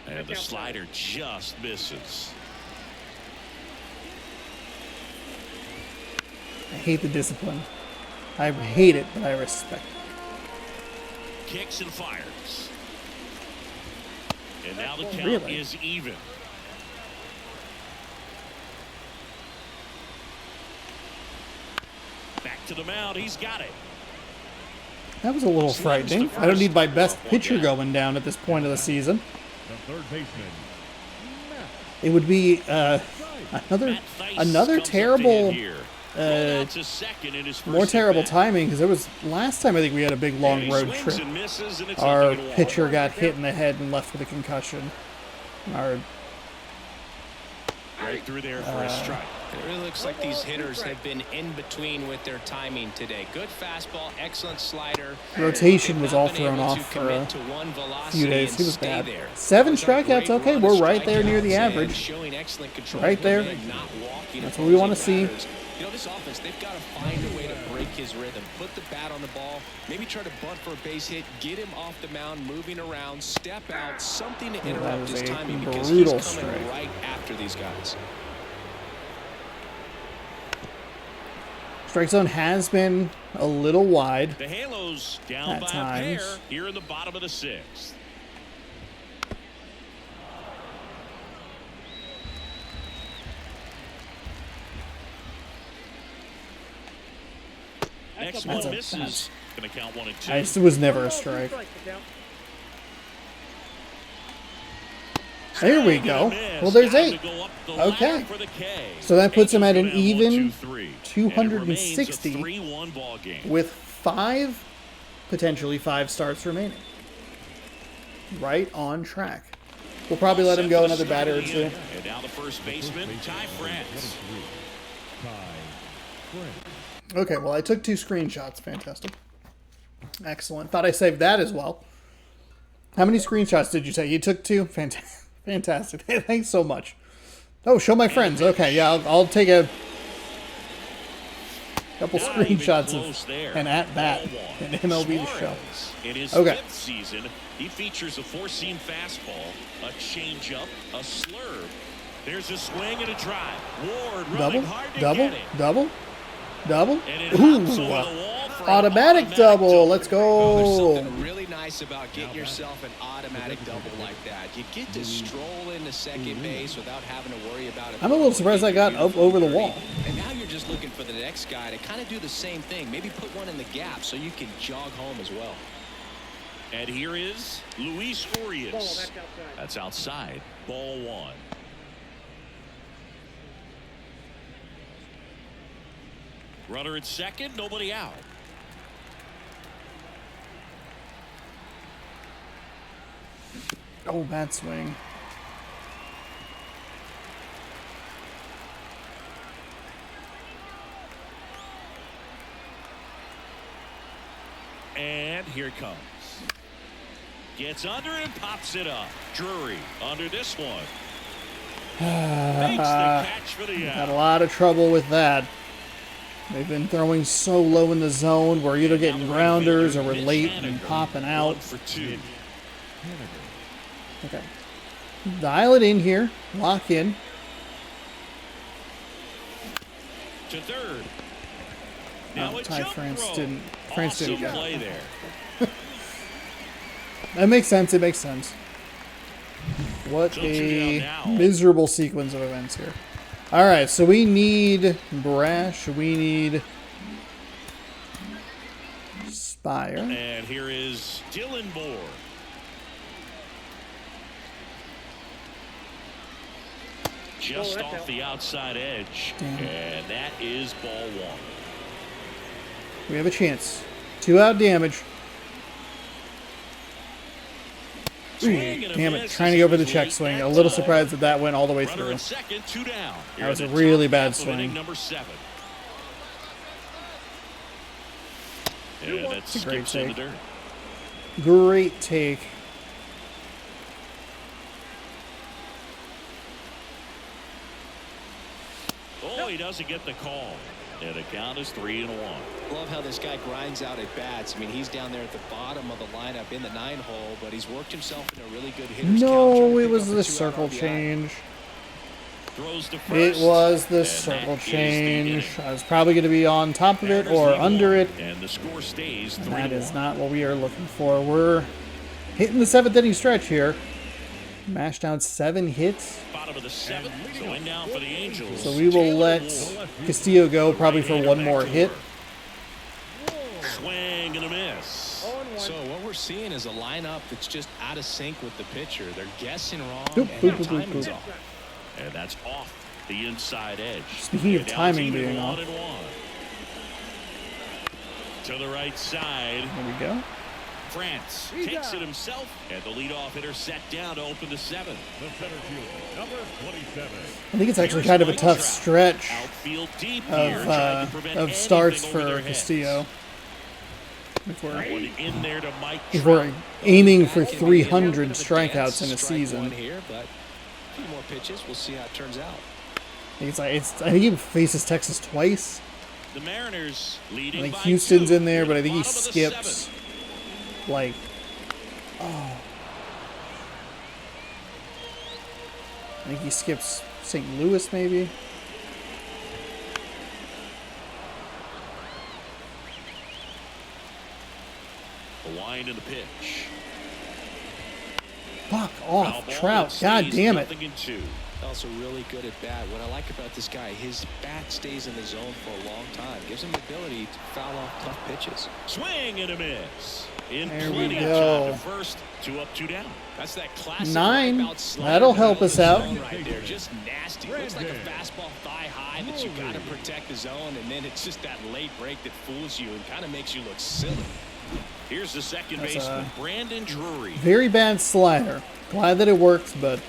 And the slider just misses. I hate the discipline. I hate it, but I respect it. Kicks and fires. And now the count Really? is even. Back to the mound. He's got it. That was a little frightening. I don't need my best pitcher going down at this point of the season. The third baseman. It would be another terrible, more terrible timing, because it was last time I think we had a big long road trip. Our pitcher got hit in the head and left with a concussion. Our right through there for a strike. It really looks like these hitters have been in between with their timing today. Good fastball, excellent slider. rotation was all thrown off for a few days. He was bad. 7 strikeouts. Okay, we're right there near the average. Right there. That's what we want to see. You know, this offense, they've got to find a way to break his rhythm. Put the bat on the ball. Maybe try to bunt for a base hit. Get him off the mound, moving around, step out, something to interrupt his timing, because he's coming right after these guys. Strike zone has been a little wide. The Halos down by a pair here in the bottom of the 6th. Next one misses. Going to count 1 and 2. It was never a strike. There we go. Well, there's 8. Okay. So that puts him at an even 260 with 5, potentially 5 starts remaining. Right on track. We'll probably let him go another batter or 2. And now the first baseman, Ty France. Okay, well, I took 2 screenshots. Fantastic. Excellent. Thought I saved that as well. How many screenshots did you say? You took 2? Fantastic. Thanks so much. Oh, show my friends. Okay, yeah, I'll take a couple screenshots of an at-bat in MLB The Show. In his Okay. 5th season, he features a 4-seam fastball, a changeup, a slurve. There's a swing and a drive. Ward running hard to get it. Double. And it hops over the Ooh, wall for an automatic double. Let's There's go. something really nice about getting yourself an automatic double like that. You get to stroll into second base without having to worry about it. I'm a little surprised I got up over the wall. And now you're just looking for the next guy to kind of do the same thing. Maybe put one in the gap so you can jog home as well. And here is Luis Urias. That's outside. Ball 1. Runner at second, nobody out. Oh, bad swing. And here it comes. Gets under and pops it up. Drury under this one. Makes the catch for the Had a out. lot of trouble with that. They've been throwing so low in the zone. We're either getting grounders or we're late and popping out. 1 for 2. Okay. Dial it in here. Lock in. To third. Oh, Now a Ty jump France throw. didn't. France Awesome didn't get play it. there. That makes sense. It makes sense. What a miserable sequence of events here. All right, so we need Brash. We need Spire. And here is Dylan Moore. Just off the outside edge. Damn. And that is ball 1. We have a chance. 2 out damage. Ooh, damn it. Trying to go for the check swing. A little surprised that that went all the way Runner through. at second, 2 down. That was a really bad Top of inning swing. number 7. And that It's a great skips in the take. dirt. Great take. he doesn't get the call. And the count is 3-1. Love how this guy grinds out at bats. I mean, he's down there at the bottom of the lineup in the 9-hole, but he's worked himself in a really good hitter's count. No, it was the circle change. Throws to It first, was the and circle that is the change. inning. I was probably going to be on top of it or Mariners lead under one, it. and the score stays 3-1. That is not what we are looking for. We're hitting the 7th inning stretch here. Mashed out 7 hits. Bottom of the 7th, so in now for the Angels. So we will let Castillo go probably for one more hit. Swing and a miss. 0-1. So what we're seeing is a lineup that's just out of sync with the pitcher. They're guessing wrong, Boop, and boop, their boop, timing's boop. off. And that's off the inside edge. Speaking of And now timing it's even being off. 1-1. To the right side. There we go. France takes it himself, and the leadoff hitter set down to open the 7th. The center fielder, number 27. I think it's actually Here's kind of a Mike tough Trout. stretch Outfield deep here, trying to prevent of starts anything over for their heads. Castillo. If One we're, in there to Mike if Trout. we're aiming for Back in the end, 300 bit of a strikeouts dance, in a strike season, one here, but a few more pitches. We'll see how it turns out. I think he faces Texas twice. The Mariners I leading think by Houston's 2 in there, but I think he bottom of the skips 7th. like. Oh. I think he skips St. Louis, maybe. The wind and the pitch. Fuck Foul off, ball, Trout. it God stays damn it. 0-2. Also really good at bat. What I like about this guy, his bat stays in the zone for a long time. Gives him the ability to foul off tough pitches. Swing and a miss. In There we plenty of go. time to first, 2 up, 2 down. That's that classic 9. wipeout slider That'll down help the us out. zone right there. Just nasty. Looks like a fastball thigh high that you got to protect the zone, and then it's just that late break that fools you and kind of makes you look silly. Here's the second That's baseman, Brandon Drury. Very bad slider. Glad that it works, but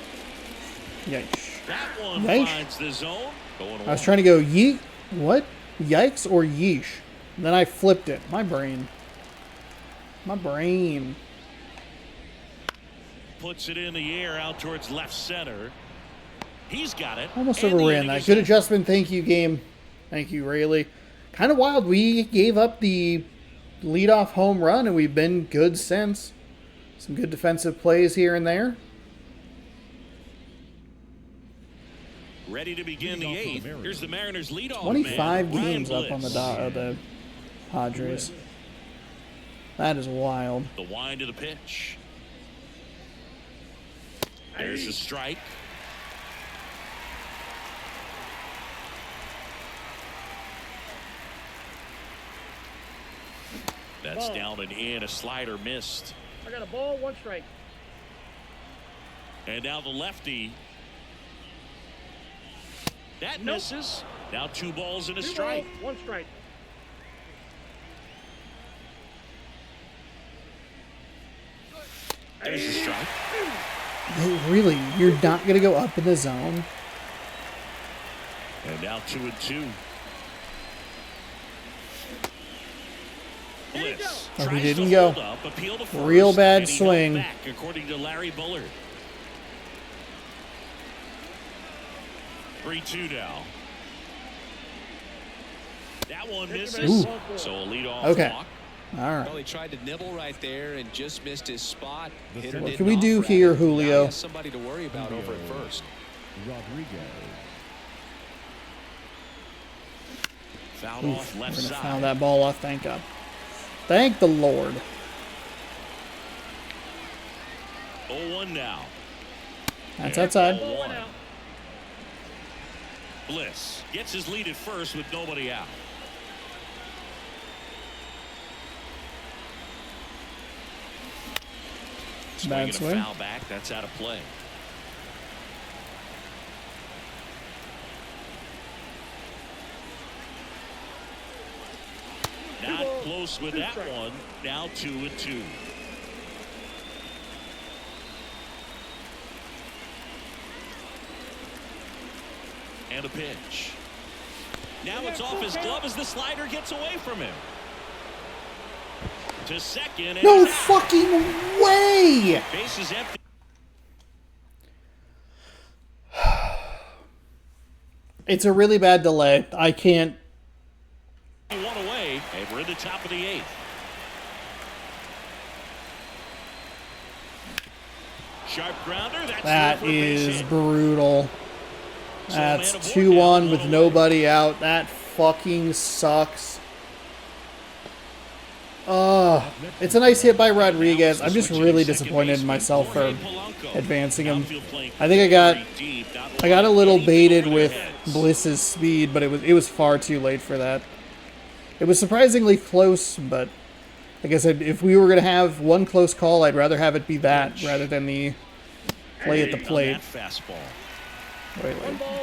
yikes. That one Yikes. finds the zone. Going I was trying to go yeet. What? Yikes or yeesh? Then I flipped it. My brain. My brain. Puts it in the air out towards left center. He's got it. Almost And the overran inning that. is Good over. adjustment. Thank you, game. Thank you, Rayleigh. Kind of wild. We gave up the leadoff home run, and we've been good since. Some good defensive plays here and there. Ready to begin the 8th. Here's the Mariners leadoff 25 man, games Ryan up on Bliss. the Padres. That is wild. The wind of the pitch. There's a strike. That's down and in. A slider missed. I got a ball, 1 strike. And now the lefty. That misses. Now 2 balls and a 2 strike. balls, 1 strike. There's a strike. Really, you're not going to go up in the zone? And now 2-2. Bliss Oh, he tries didn't to go. hold up, appeal to first, Real bad and he held swing. back, according to Larry Bullard. 3-2 now. That one misses. Ooh. So a leadoff Okay. walk. All right. Well, he tried to nibble right there and just missed his spot. Hitter What didn't can we do offer here, it. Now he Julio? has somebody to worry about over at first. Rodriguez. Fouled Oof, off we're left going to side. foul that ball off, thank God. Thank the Lord. 0-1 now. That's And outside. 0-1. Bliss gets his lead at first with nobody out. Swinging a swing. foul back. That's out of play. Not close with that one. Now 2-2. And a pitch. Now it's off his glove as the slider gets away from him. To second. And No he's out. fucking way! Base is empty. It's a really bad delay. I can't. One away, and we're in the top of the 8th. Sharp grounder. That is brutal. That's 2-1 with nobody out. That fucking sucks. Oh, it's a nice hit by Rodriguez. I'm just really disappointed in myself for advancing him. I think I got a little baited with Bliss's speed, but it was far too late for that. It was surprisingly close, but I guess if we were going to have one close call, I'd rather have it be that rather than the play at the plate. Wait.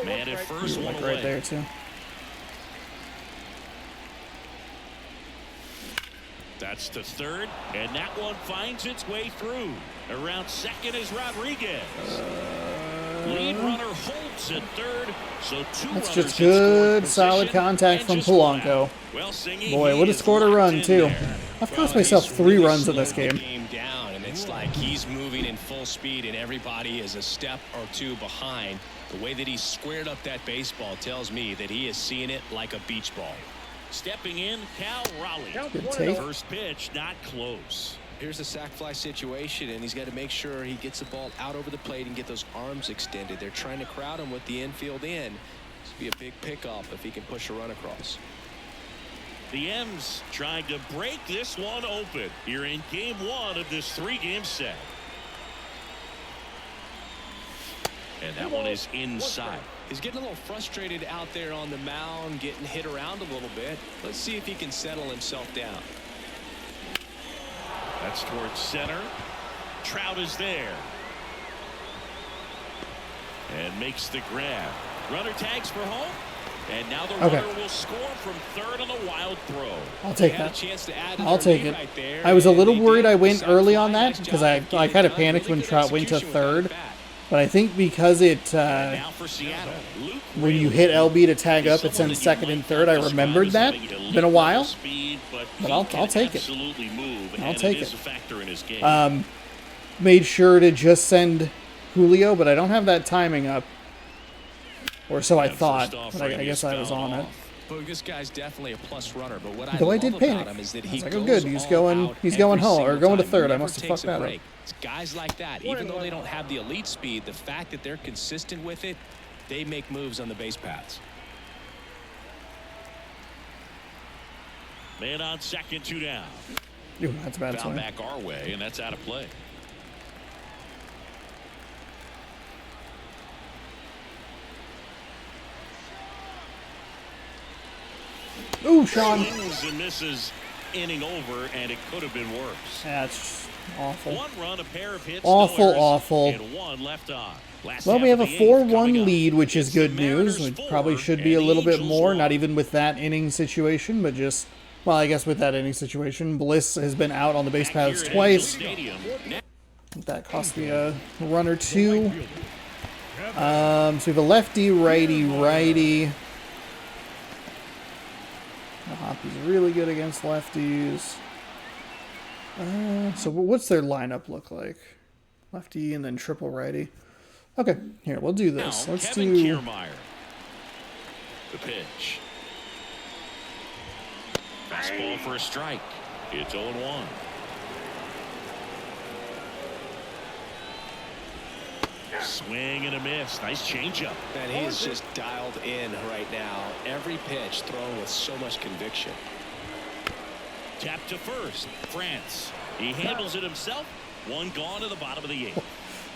Man at first, one right there too. That's to third, and that one finds its way through. Around second is Rodriguez. Lead runner holds at third, so that's just good, solid contact from Polanco. Boy, would have scored a run too. I've cost myself 3 runs in this game. And it's like he's moving in full speed, and everybody is a step or 2 behind. The way that he squared up that baseball tells me that he is seeing it like a beach ball. Stepping in, Cal Raleigh. Good take. First pitch, not close. Here's a sac fly situation, and he's got to make sure he gets the ball out over the plate and get those arms extended. They're trying to crowd him with the infield in. This would be a big pickup if he can push a run across. The M's trying to break this one open here in game 1 of this 3-game set. And that one is inside. He's getting a little frustrated out there on the mound, getting hit around a little bit. Let's see if he can settle himself down. That's towards center. Trout is there. And makes the grab. Runner tags for home. And now the runner will score from third on a wild throw. I'll take that. I'll take it. I was a little worried I went early on that because I kind of panicked when Trout went to third. But I think because when you hit LB to tag up, it sends second and third. I remembered that. Been a while, but I'll take it. I'll take it. Made sure to just send Julio, but I don't have that timing up. Or so I thought, but I guess I was on it. But this guy's definitely a plus runner. But what I did panic. I was like, oh, good. He's going home or going to third. I must have fucked that up. It's guys like that, even though they don't have the elite speed, the fact that they're consistent with it, they make moves on the base paths. Man on second, 2 down. Ooh, that's a bad swing. Back our way, and that's out of play. Ooh, Sean. Swings and misses, inning over, and it could have been worse. That's awful. 1 run, a pair of hits, awful. And 1 left on. Well, we have a 4-1 lead, which is good news. It probably should be a little bit more, not even with that inning situation, but just, well, I guess with that inning situation. Bliss has been out on the base paths twice. That cost me a run or 2. So we have a lefty, righty. Hoppy's really good against lefties. So what's their lineup look like? Lefty and then triple righty. Okay, here, we'll do this. Now, Let's Kevin do... Kiermaier. The pitch. Fastball for a strike. It's 0-1. Swing and a miss. Nice changeup. And he's just dialed in right now. Every pitch thrown with so much conviction. Tap to first. France. He handles it himself. 1 gone to the bottom of the 8th.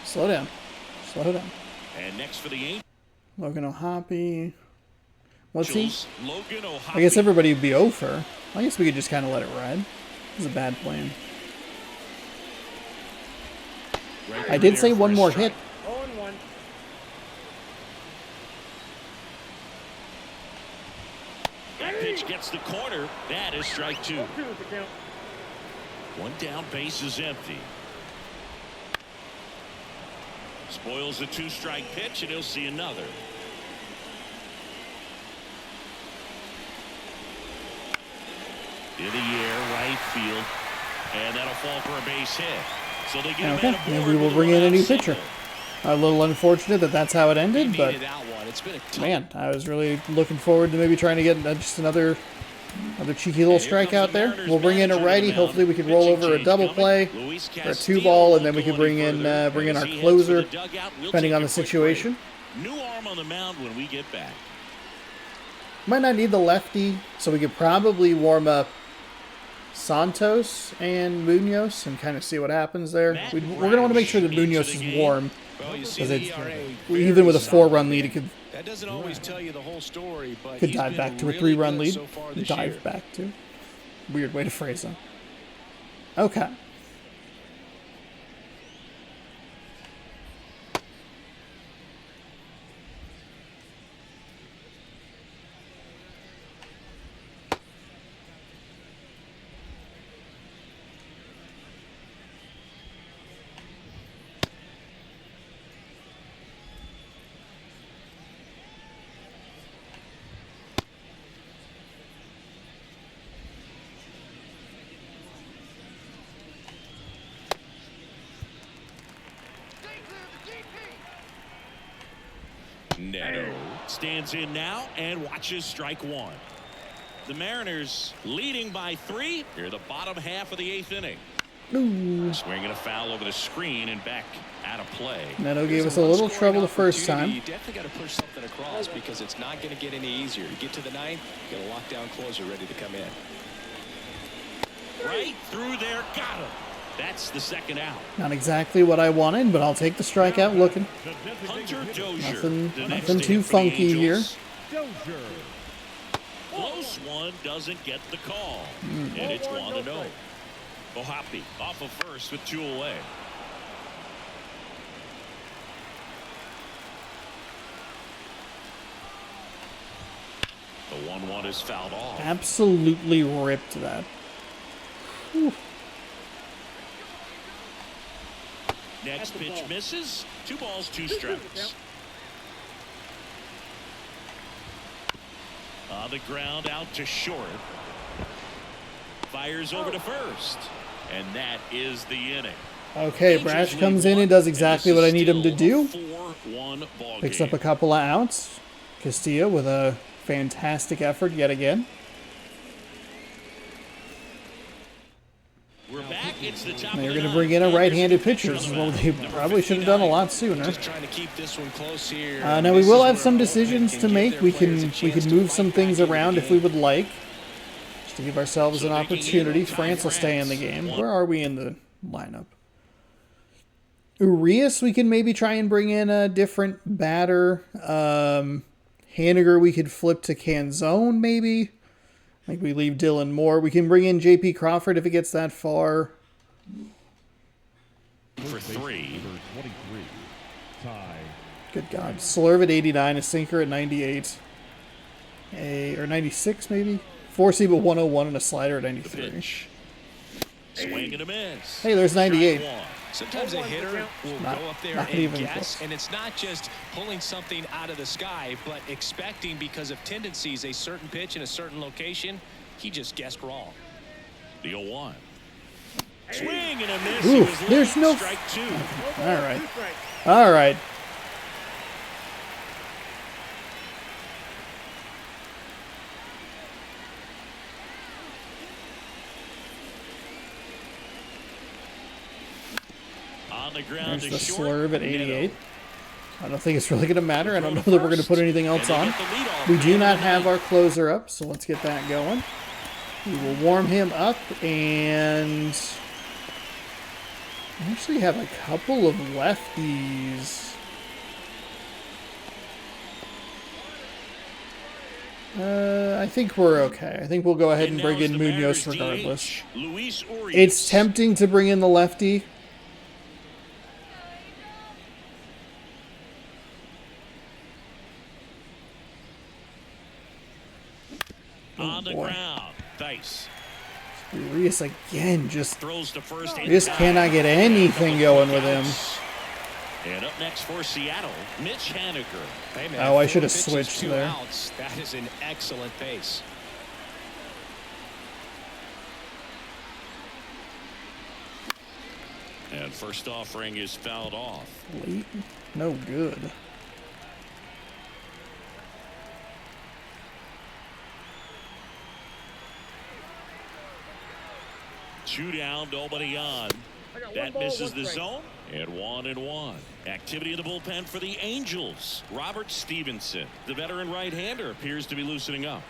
Slow down. Slow down. And next for the 8th. Logan O'Hoppe. What's he? Logan O'Hoppe. I guess everybody would be over. I guess we could just kind of let it ride. This is a bad plan. Right I did say one more hit. 0-1. That pitch gets the corner. That is strike 2. 1 down, base is empty. Spoils the 2-strike pitch, and he'll see another. In the air, right field, and that'll fall for a base hit. So they get him okay, and we will bring in a new pitcher. A little unfortunate that that's how it ended, He but needed that one. It's been a tough. man, I was really looking forward to maybe trying to get just another cheeky little strikeout there. We'll bring in a righty. Hopefully we can roll over a double play or a 2-ball, and then we can bring in our closer, depending on the situation. New arm on the mound when we get back. Might not need the lefty, so we could probably warm up Santos and Munoz and kind of see what happens there. We're going to want to make sure that Munoz is warm, Well, you see because the ERA even with a 4-run lead, it could that doesn't always tell you the whole story, but could he's dive been back to a really 3-run good lead. so far this Dive year. back to. Weird way to phrase that. Okay. Neto stands in now and watches strike one. The Mariners leading by 3 here the bottom half of the 8th inning. Ooh. Swinging a foul over the screen and back out of play. Neto gave us a little trouble the first time. You definitely got to push something across because it's not going to get any easier. To get to the 9th, you got a lockdown closer ready to come in. Right through there, got him. That's the second out. Not exactly what I wanted, but I'll take the strikeout looking. Hunter Dozier. Nothing, the next nothing too in for the funky here. Angels. Dozier. Close one doesn't get the call. And it's 1-0. Bohapi off of first with 2 away. The 1-1 is fouled off. Absolutely ripped that. Whew. Next pitch misses. 2 balls, 2 strikes. On the ground out to short. Fires over to first. And that is the inning. Okay, Brash comes in and does exactly what I need him to do. 4-1 ball Picks game. up a couple of outs. Castillo with a fantastic effort yet again. We're back. It's the top They're of the going to bring in a 9th. right-handed pitcher. This is what they probably should have done a lot sooner. Just trying to keep this one close here. Now we will have some decisions to make. We can move some things around if we would like, just to give ourselves an opportunity. France will stay in the game. Where are we in the lineup? Urias, we can maybe try and bring in a different batter. Haniger, we could flip to Canzone, maybe. I think we leave Dylan Moore. We can bring in J.P. Crawford if it gets that far. For 3. Number 23. Ty. Good God. Slurve at 89, a sinker at 98. Or 96, maybe? 4-seam at 101 and a slider at 93. Pitch. Swing and a miss. Hey, there's 98. Strike 1. Sometimes a hitter will Not- go up there not and even guess, close. and it's not just pulling something out of the sky, but expecting because of tendencies a certain pitch in a certain location. He just guessed wrong. The 0-1. Swing and a miss. Ooh, He was there's late. no- Strike 2. All right. All right. On the ground There's to the short. slurve at Neto. 88. I don't think it's really going to matter. I don't know that we're going to put anything else on. We do not have our closer up, so let's get that going. We will warm him up, and I actually have a couple of lefties. I think we're okay. I think we'll go ahead and bring in Munoz regardless. Luis Urias. It's tempting to bring in the lefty. on the boy. ground. Dice Urias again, just throws to first. just cannot get anything going with him. And up next for Seattle, Mitch Haniger. Hey, man, Oh, I 4 should have pitches, switched 2 there. outs. That is an excellent pace. And first offering is fouled off. Late. No good. Two down, nobody on. That misses the zone. And 1-1. Activity in the bullpen for the Angels. Robert Stevenson, the veteran right-hander, appears to be loosening up.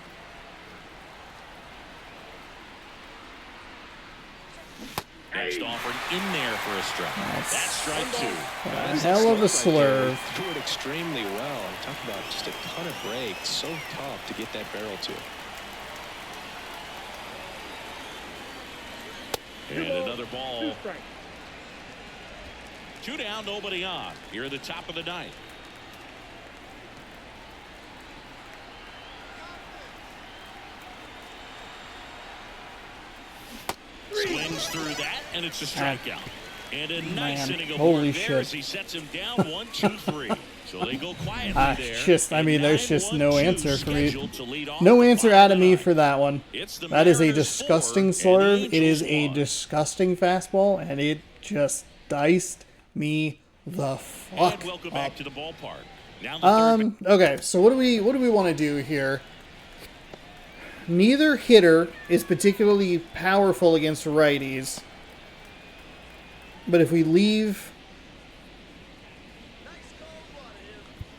Next offering in there for a strike. That's strike two. A hell of a slurve. Do it extremely well. Talk about just a ton of breaks. So tough to get that barrel to. And another ball. Two down, nobody on. Here at the top of the ninth. Swings through that, and it's a strikeout. And a nice inning of work there as he sets him down 1-2-3. So they go quietly there. I mean, there's just no answer for me. No answer out of me for that one. That is a disgusting slurve. It is a disgusting fastball, and it just diced me the fuck welcome up. back to the ballpark. Now okay, so what do we want to do here? Neither hitter is particularly powerful against righties. But if we leave,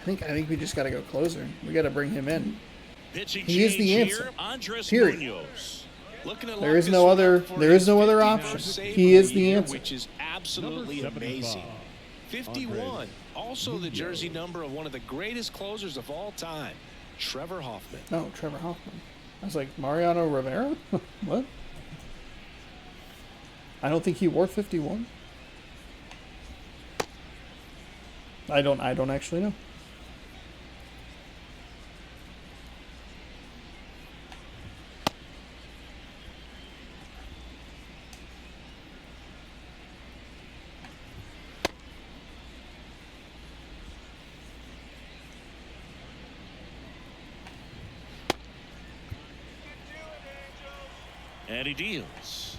I think we just got to go closer. We got to bring him in. He is the answer. Period. There is no other option. He is the answer. Which is absolutely amazing. 51, also the jersey number of one of the greatest closers of all time, Trevor Hoffman. Oh, Trevor Hoffman. I was like, Mariano Rivera? What? I don't think he wore 51. I don't actually know. And he deals.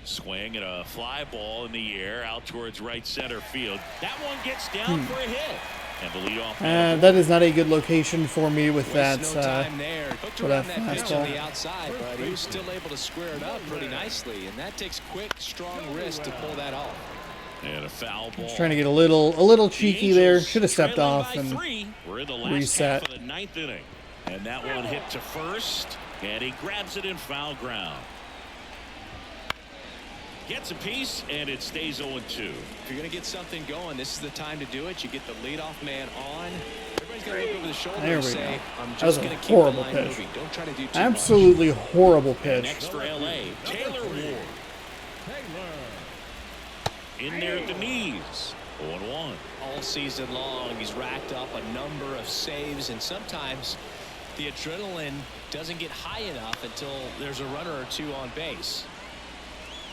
Swing and a fly ball in the air out towards right center field. That one gets down for a hit. And the leadoff. That is not a good location for me with that. No time there. Hooked for around that that pitch on the fastball. outside, but he was still able to square it up pretty nicely, and that takes quick, strong wrist to pull that off. And a foul ball. Just trying to get a little cheeky there. Should have stepped off and We're in the last reset. half of the ninth inning. And that one hit to first, and he grabs it in foul ground. Gets a piece, and it stays 0-2. If you're going to get something going, this is the time to do it. You get the leadoff man on. Everybody's going to look over the shoulder There and we say, go. I'm That just was a going to keep the horrible line pitch. moving. Don't try to do too Absolutely horrible pitch. Next for L.A., Taylor Ward. In there at the knees. 0-1. all season long. He's racked up a number of saves, and sometimes the adrenaline doesn't get high enough until there's a runner or two on base.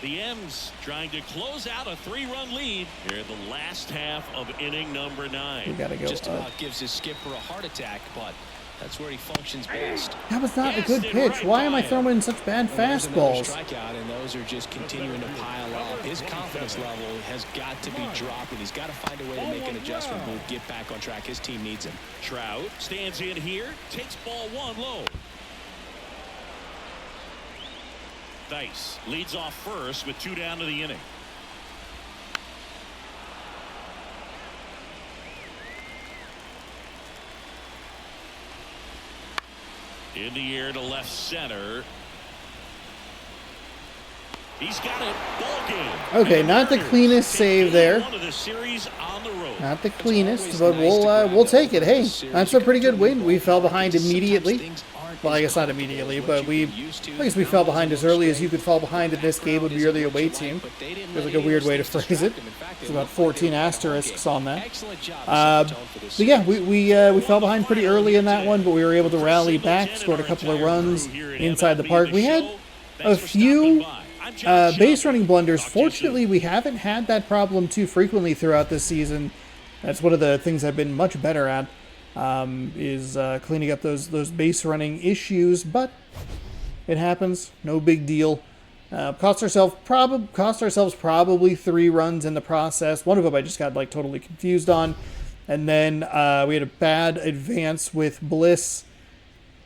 The M's trying to close out a 3-run lead here in the last half of inning number 9. We gotta go Just up. about gives his skipper a heart attack, but that's where he functions best. That was not a good pitch. Why am I throwing such bad There's another fastballs? strikeout, and those are just continuing to pile up. His confidence level has got to be dropping. He's got to find a way to make an adjustment move, get back on track. His team needs him. Trout stands in here, takes ball 1 low. Dice leads off first with 2 down to the inning. In the air to left center. He's got it. Ball game. Okay, not the cleanest save there. One of the series on the road. Not the cleanest, but we'll take it. Hey, that's a pretty good win. We fell behind immediately. Well, I guess not immediately, but I guess we fell behind as early as you could fall behind in this game would be the away team. Feels like a weird way to phrase it. There's about 14 asterisks on that. But yeah, we fell behind pretty early in that one, but we were able to rally back, scored a couple of runs inside the park. We had a few base running blunders. Fortunately, we haven't had that problem too frequently throughout this season. That's one of the things I've been much better at. Is cleaning up those base running issues, but it happens. No big deal. Cost ourselves probably 3 runs in the process. One of them I just got like totally confused on. And then we had a bad advance with Bliss.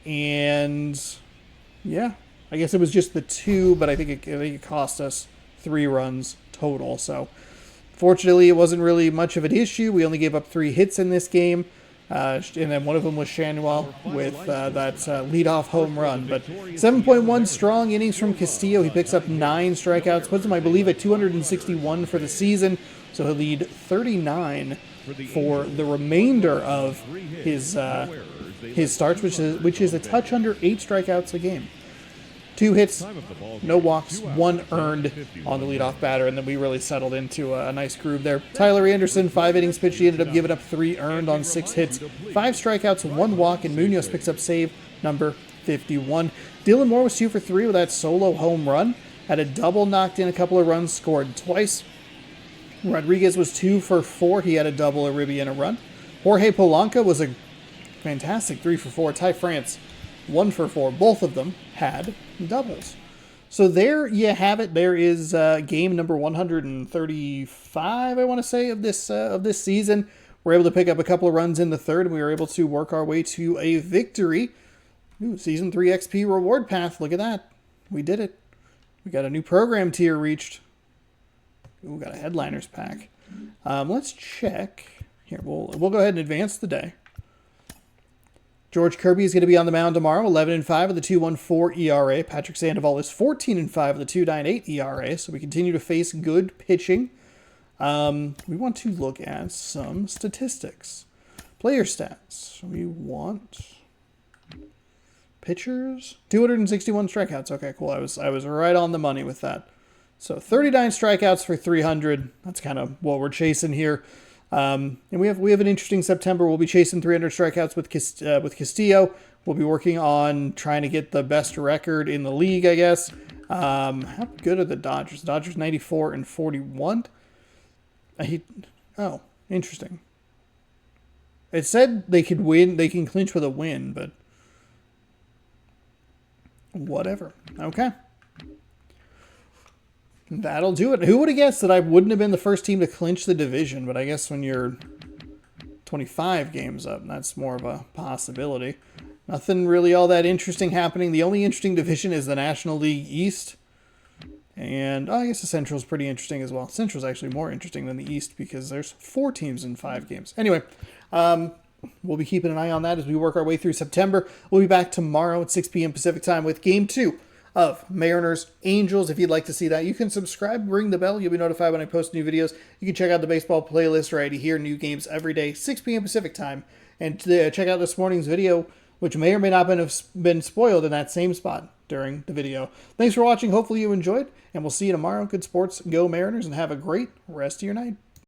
And yeah, I guess it was just the 2, but I think it cost us 3 runs total. So fortunately, it wasn't really much of an issue. We only gave up 3 hits in this game. And then one of them was Shanwell with that leadoff home run. But 7.1 strong innings from Castillo. He picks up 9 strikeouts, puts him, I believe, at 261 for the season. So he'll lead 39 for the remainder of his starts, which is a touch under 8 strikeouts a game. 2 hits, no walks, 1 earned on the leadoff batter, and then we really settled into a nice groove there. Tyler Anderson, 5 innings pitched. He ended up giving up 3 earned on 6 hits, 5 strikeouts, 1 walk, and Munoz picks up save number 51. Dylan Moore was 2 for 3 with that solo home run. Had a double, knocked in a couple of runs, scored twice. Rodriguez was 2 for 4. He had a double, a ribby, and a run. Jorge Polanco was a fantastic 3 for 4. Ty France, 1 for 4. Both of them had doubles. So there you have it. There is game number 135, I want to say, of this season. We're able to pick up a couple of runs in the third, and we were able to work our way to a victory. Ooh, Season 3 XP reward path. Look at that. We did it. We got a new program tier reached. Ooh, we got a headliners pack. Let's check. Here, we'll go ahead and advance the day. George Kirby is going to be on the mound tomorrow, 11-5 with a 2.14 ERA. Patrick Sandoval is 14-5 with a 2.98 ERA. So we continue to face good pitching. We want to look at some statistics. Player stats. We want pitchers. 261 strikeouts. Okay, cool. I was right on the money with that. So 39 strikeouts for 300. That's kind of what we're chasing here. And we have an interesting September. We'll be chasing 300 strikeouts with Castillo. We'll be working on trying to get the best record in the league, I guess. How good are the Dodgers? The Dodgers 94 and 41. Oh, interesting. It said they could win. They can clinch with a win, but whatever. Okay. That'll do it. Who would have guessed that I wouldn't have been the first team to clinch the division? But I guess when you're 25 games up, that's more of a possibility. Nothing really all that interesting happening. The only interesting division is the National League East. And I guess the Central's pretty interesting as well. Central's actually more interesting than the East because there's 4 teams in 5 games. Anyway, we'll be keeping an eye on that as we work our way through September. We'll be back tomorrow at 6 p.m. Pacific time with Game 2 of Mariners Angels. If you'd like to see that, you can subscribe, ring the bell. You'll be notified when I post new videos. You can check out the baseball playlist right here. New games every day, 6 p.m. Pacific time. And check out this morning's video, which may or may not have been spoiled in that same spot during the video. Thanks for watching. Hopefully you enjoyed, and we'll see you tomorrow. Good sports. Go Mariners, and have a great rest of your night.